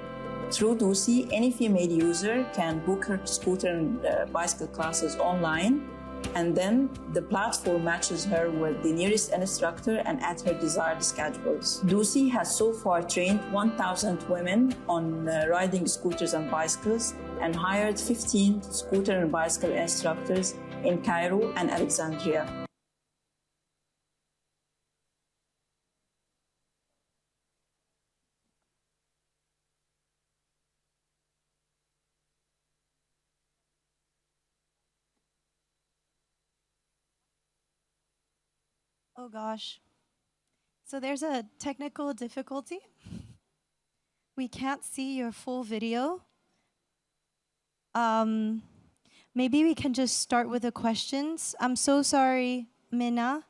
Through Dosy, any female user can book her scooter and bicycle classes online, and then the platform matches her with the nearest instructor and at her desired schedules. Dosy has so far trained 1,000 women on riding scooters and bicycles and hired 15 scooter and bicycle instructors in Cairo and Alexandria.
Oh gosh. So there's a technical difficulty. We can't see your full video. Maybe we can just start with the questions. I'm so sorry, Minna.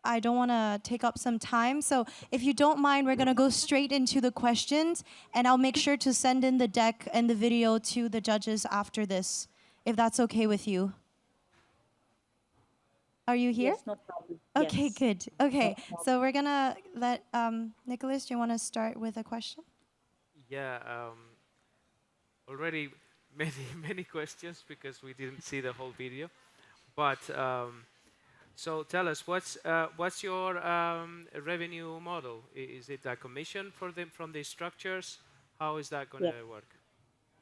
I don't want to take up some time. So if you don't mind, we're going to go straight into the questions, and I'll make sure to send in the deck and the video to the judges after this, if that's okay with you. Are you here?
Yes, no problem.
Okay,
Yes.
good. Okay, so we're going to let Nicolas, do you want to start with a question?
Yeah, already many questions because we didn't see the whole video. But so tell us, what's your revenue model? Is it a commission for them from the structures? How is that going to work?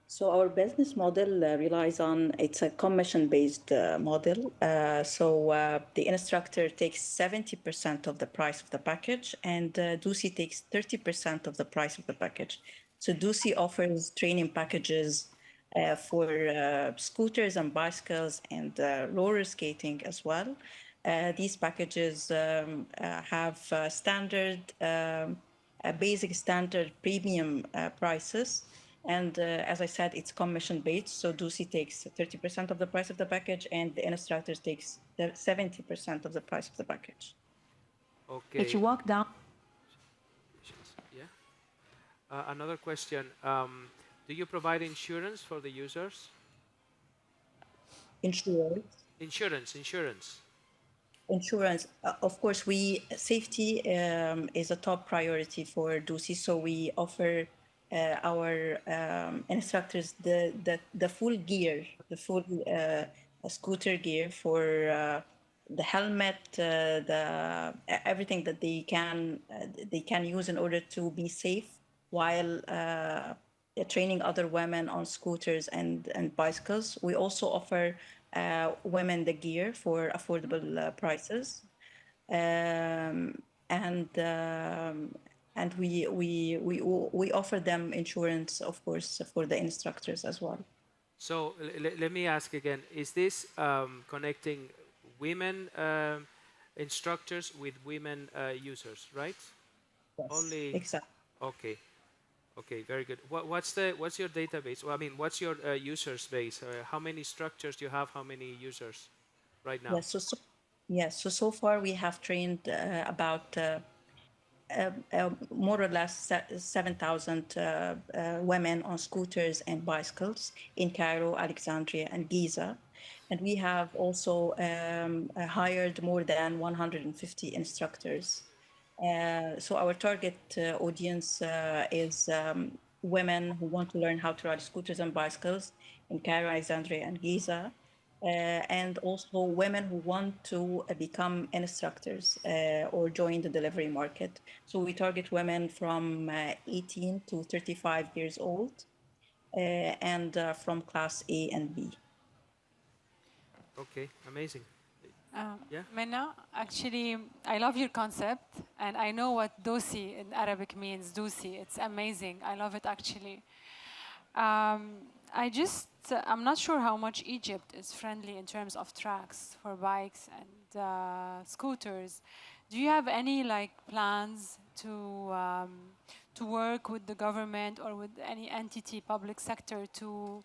So our business model relies on, it's a commission-based model. The instructor takes 70% of the price of the package, and Dosy takes 30% of the price of the package. So Dosy offers training packages for scooters and bicycles and roller skating as well. These packages have basic standard premium prices. And as I said, it's commission-based, so Dosy takes 30% of the price of the package, and the instructor takes 70% of the price of the package.
Okay.
If you walk down...
Yeah. Another question. Do you provide insurance for the users?
Insurance. Insurance. Of course, safety is a top priority for Dosy, so we offer our instructors the full gear, the full scooter gear for the helmet, everything that they can use in order to be safe while training other women on scooters and bicycles. We also offer women the gear for affordable prices, and we offer them insurance, of course, for the instructors as well.
So let me ask again: is this connecting women instructors with women users, right?
Yes,
only
exactly.
Okay. Okay, very good. What's your database? Well, I mean, what's your users base? How many instructors do you have? How many users right now?
So far we have trained about more or less 7,000 women on scooters and bicycles in Cairo, Alexandria, and Giza. And we have also hired more than 150 instructors. So our target audience is women who want to learn how to ride scooters and bicycles in Cairo, Alexandria, and Giza. And also women who want to become instructors or join the delivery market. So we target women from 18 to 35 years old and from class A and B.
Okay, amazing.
Minna, actually, I love your concept, And I know what Dosy in Arabic means, Dosy. It's amazing. I love it actually. I'm not sure how much Egypt is friendly in terms of tracks for bikes and scooters. Do you have any like plans to work with the government or with any entity, public sector, to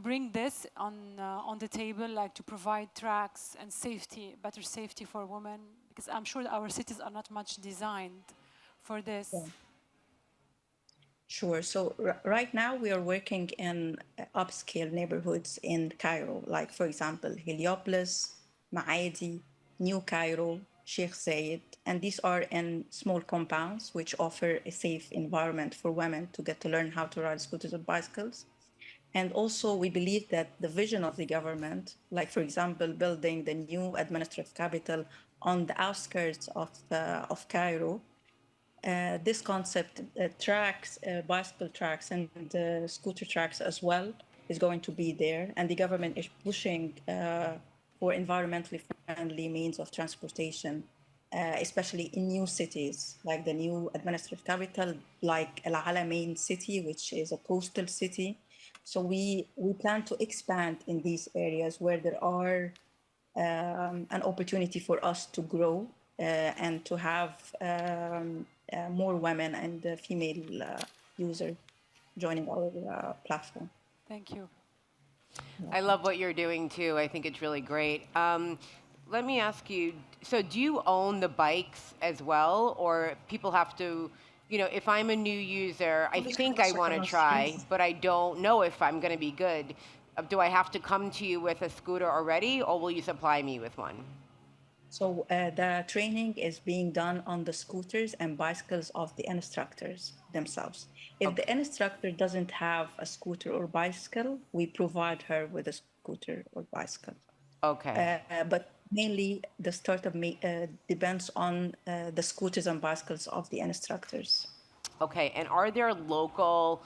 bring this on the table, like to provide tracks and safety, better safety for women? Because I'm sure our cities are not much designed for this.
Yeah. Sure. So right now we are working in upscale neighborhoods in Cairo, like for example, Heliopolis, Maadi, New Cairo, Sheikh Zayed, and these are in small compounds which offer a safe environment for women to get to learn how to ride scooters or bicycles. And also we believe that the vision of the government, like for example, building the new administrative capital on the outskirts of Cairo, this concept, tracks, bicycle tracks and scooter tracks as well, is going to be there. And the government is pushing for environmentally friendly means of transportation, especially in new cities, like the new administrative capital, like Al Alamein city, which is a coastal city. So we plan to expand in these areas where there are an opportunity for us to grow and to have more women and female users joining our platform.
Thank you.
I love what you're doing too. I think it's really great. Let me ask you, so do you own the bikes as well, or people have to, you know, if I'm a new user, I think I want to try, but I don't know if I'm going to be good. Do I have to come to you with a scooter already, or will you supply me with one?
So the training is being done on the scooters and bicycles of the instructors themselves. If the instructor doesn't have a scooter or bicycle, we provide her with a scooter or bicycle.
Okay.
But mainly the startup depends on the scooters and bicycles of the instructors.
Okay, and are there local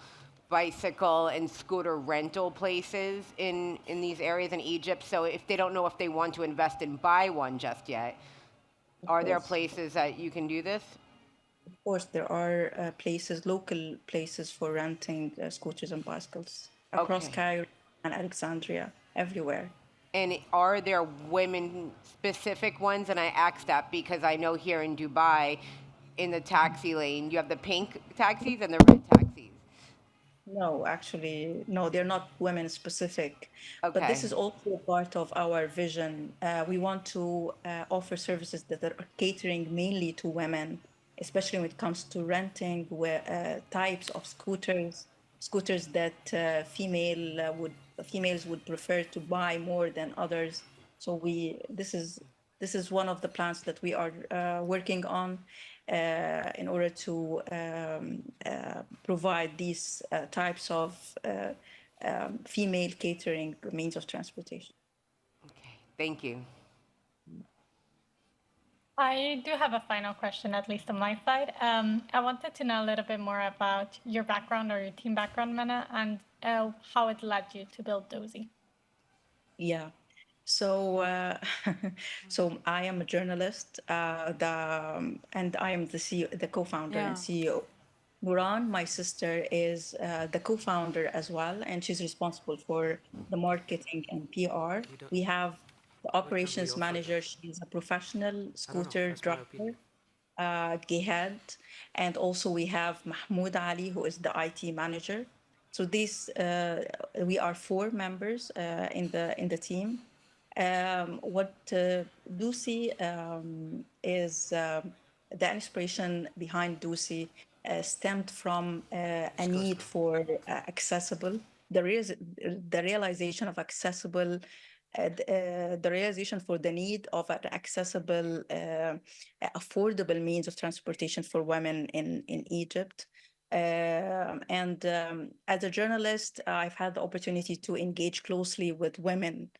bicycle and scooter rental places in these areas in Egypt? So if they don't know if they want to invest and buy one just yet, are there places that you can do this?
Of course, there are places, local places for renting scooters and bicycles across Cairo and Alexandria, everywhere.
And are there women-specific ones? And I asked that because I know here in Dubai, in the taxi lane, you have the pink taxis and the red taxis.
No, actually, no, they're not women specific.
Okay.
But this is also part of our vision. We want to offer services that are catering mainly to women, especially when it comes to renting types of scooters that females would prefer to buy more than others. So this is one of the plans that we are working on in order to provide these types of female catering means of transportation.
Okay, thank you.
I do have a final question, at least on my side. I wanted to know a little bit more about your background or your team background, Mena, and how it led you to build Dosy.
Yeah. So, so I am a journalist, and I am the co-founder and CEO. Nouran, my sister, is the co-founder as well, and she's responsible for the marketing and PR. We have the operations manager. She's a professional scooter driver, Gihad, and also we have Mahmoud Ali, who is the IT manager. So we are 4 members in the team. What Dosy is the inspiration behind Dosy stemmed from a need for the realization of accessible, the realization for the need of an accessible, affordable means of transportation for women in Egypt. As a journalist, I've had the opportunity to engage closely with women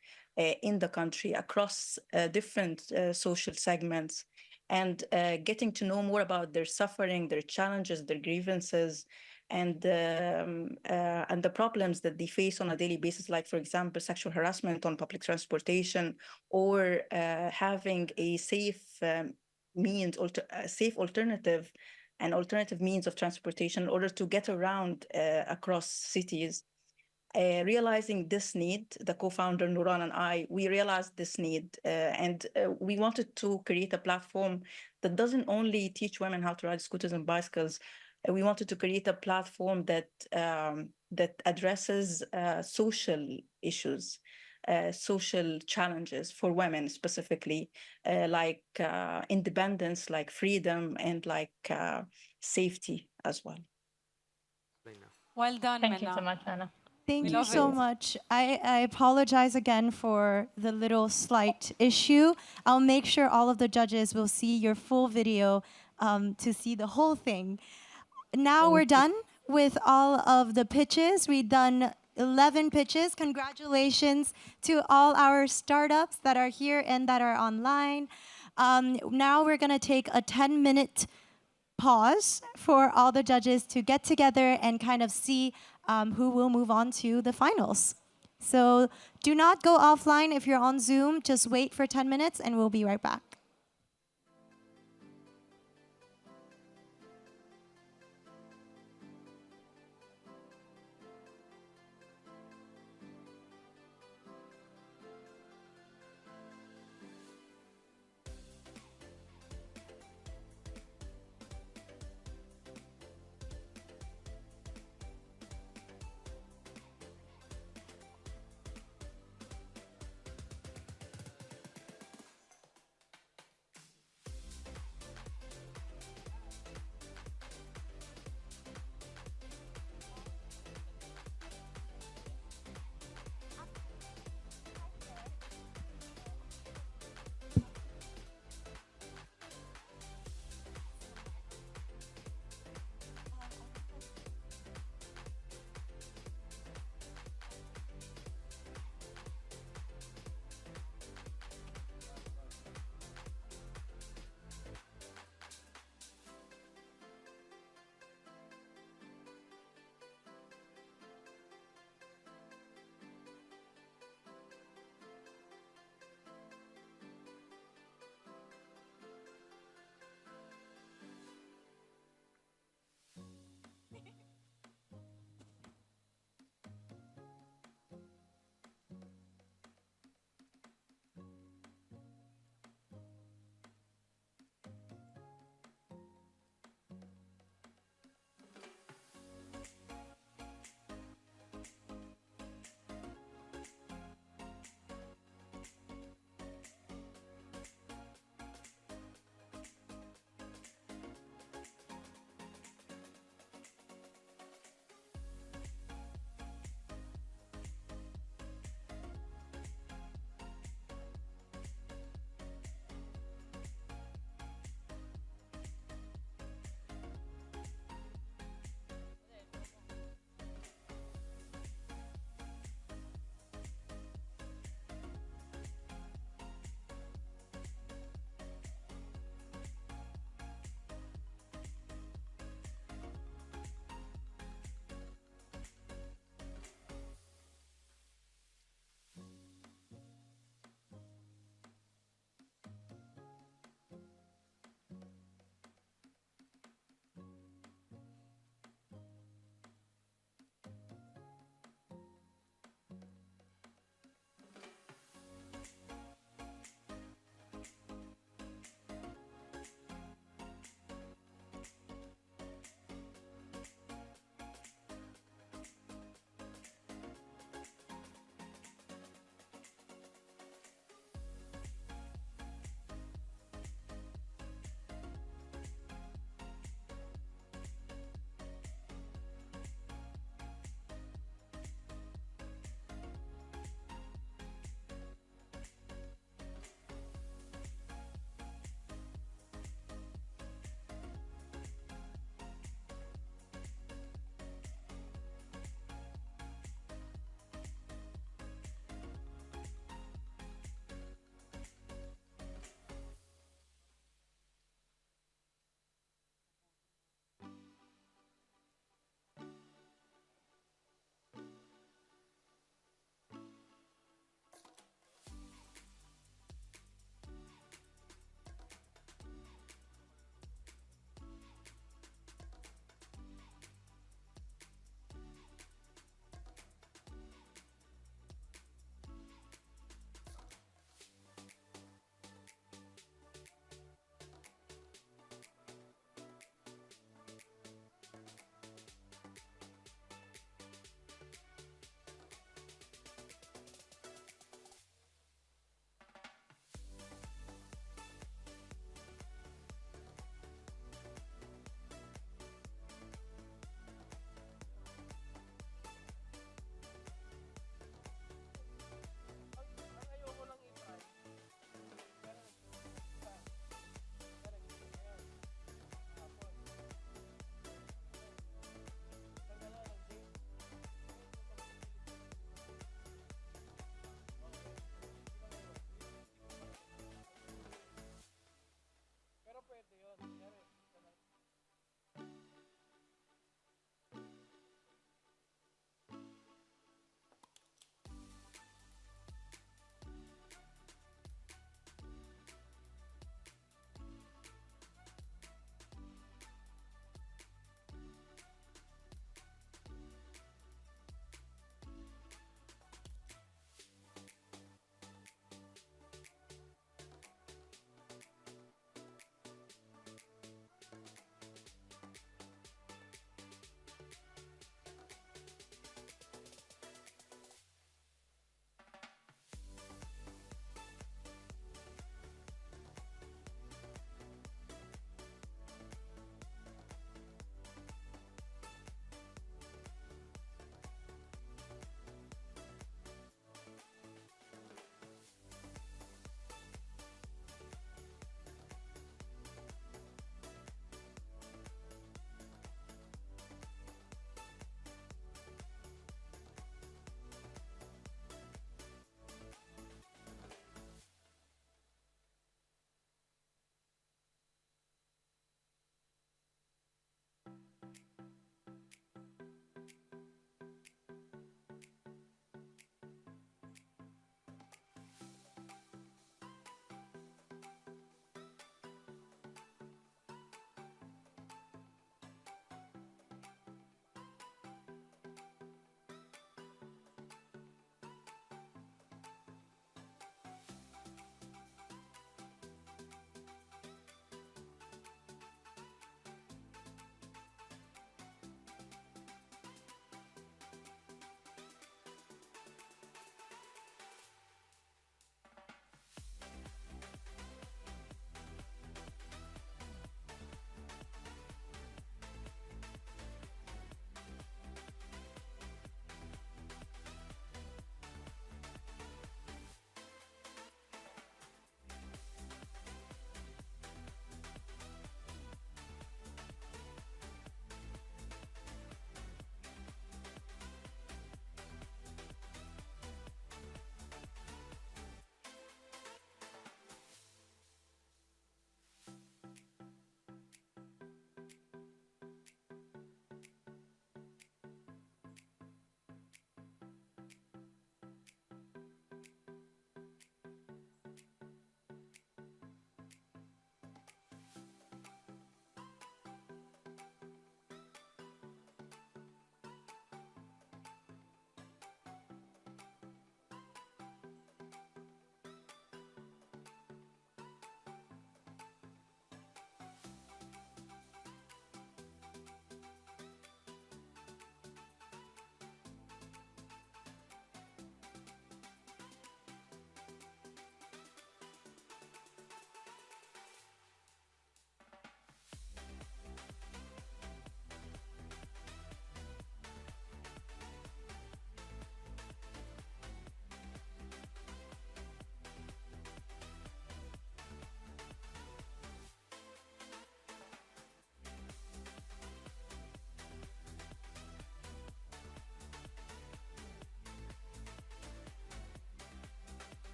in the country across different social segments, and getting to know more about their suffering, their challenges, their grievances, and the problems that they face on a daily basis, like, for example, sexual harassment on public transportation, or having a safe means, safe alternative and alternative means of transportation in order to get around across cities. Realizing this need, the co-founder Nouran and I, we realized this need, and we wanted to create a platform that doesn't only teach women how to ride scooters and bicycles. We wanted to create a platform that that addresses social issues, social challenges for women specifically, like independence, like freedom, and like safety as well.
Well done,
Thank you so
Minna.
much, Anna.
Thank
We
you
love
so
it.
much. I apologize again for the little slight issue. I'll make sure all of the judges will see your full video to see the whole thing. Now we're done with all of the pitches. We've done 11 pitches. Congratulations to all our startups that are here and that are online. Now we're going to take a 10-minute pause for all the judges to get together and kind of see who will move on to the finals. So do not go offline if you're on Zoom. Just wait for 10 minutes and we'll be right back.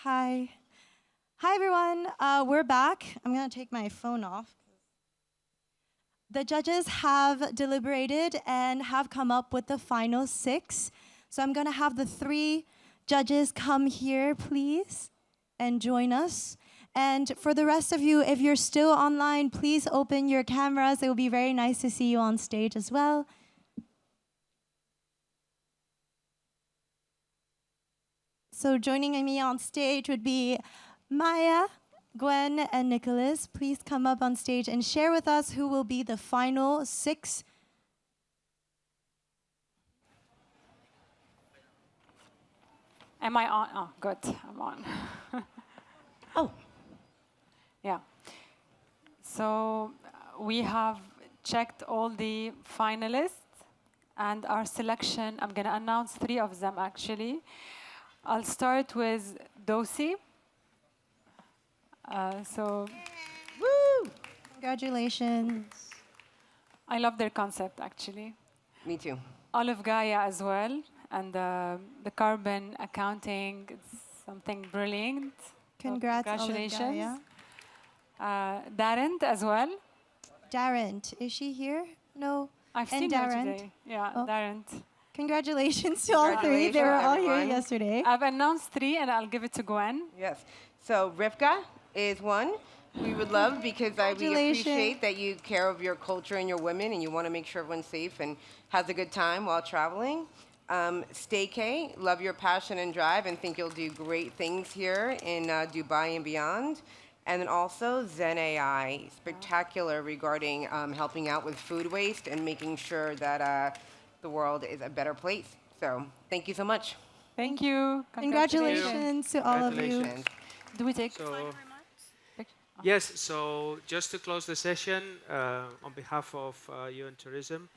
Hi. Hi, everyone. We're back. I'm going to take my phone off. The judges have deliberated and have come up with the final 6. So I'm going to have the 3 judges come here, please, and join us. And for the rest of you, if you're still online, please open your cameras. It will be very nice to see you on stage as well. So joining me on stage would be Maya, Gwen, and Nicolas. Please come up on stage and share with us who will be the final 6.
Am I on? Oh, good. I'm on.
Oh.
Yeah. So we have checked all the finalists and our selection. I'm going to announce 3 of them, actually. I'll start with Dosy.
Woo! Congratulations.
I love their concept, actually.
Me too.
Olive Gaia as well, and the carbon accounting, it's something brilliant.
Congrats,
Congratulations.
Olive
Darren as well.
Darren, is she here? No.
I've seen her today. Yeah,
Oh.
Darren.
Congratulations to all 3. They were all here yesterday.
I've announced 3, and I'll give it to Gwen.
Yes. So Rifgaa is one. We would love, because we appreciate that you care of your culture and your women, and you want to make sure everyone's safe and has a good time while traveling. Stay K, love your passion and drive, and think you'll do great things here in Dubai and beyond. And then also Zenn-AI, spectacular regarding helping out with food waste and making sure that the world is a better place. So thank you so much.
Thank you.
Congratulations to all of you.
Do we take
So, yes, so just to close the session, on behalf of UN Tourism,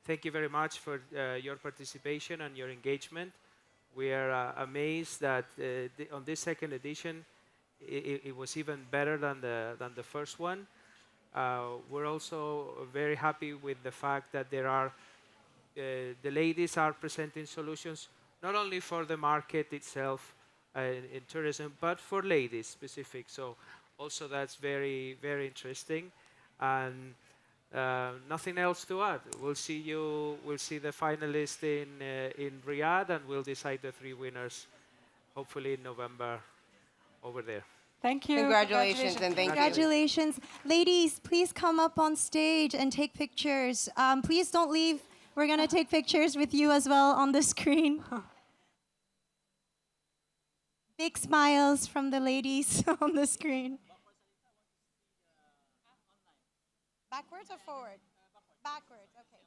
thank you very much for your participation and your engagement. We are amazed that on this second edition, it was even better than the first one. We're also very happy with the fact that there are the ladies are presenting solutions not only for the market itself in tourism, but for ladies specific. So also that's very, very interesting. And nothing else to add. We'll see the finalists in Riyadh, and we'll decide the 3 winners hopefully in November over there.
Thank you.
Congratulations and thank you.
Congratulations. Ladies, please come up on stage and take pictures. Please don't leave. We're going to take pictures with you as well on the screen. Big smiles from the ladies on the screen. Backwards or forward? Backwards, okay.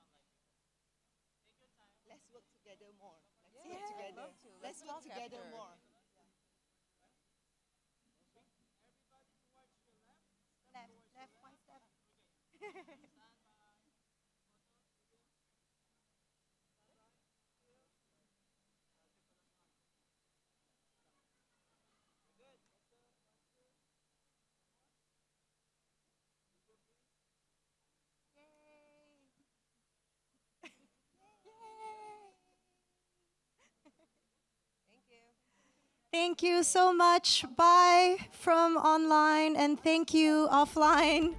Let's work together more. Let's work together more.
Left, one step. Thank you so much. Bye from online, and thank you offline.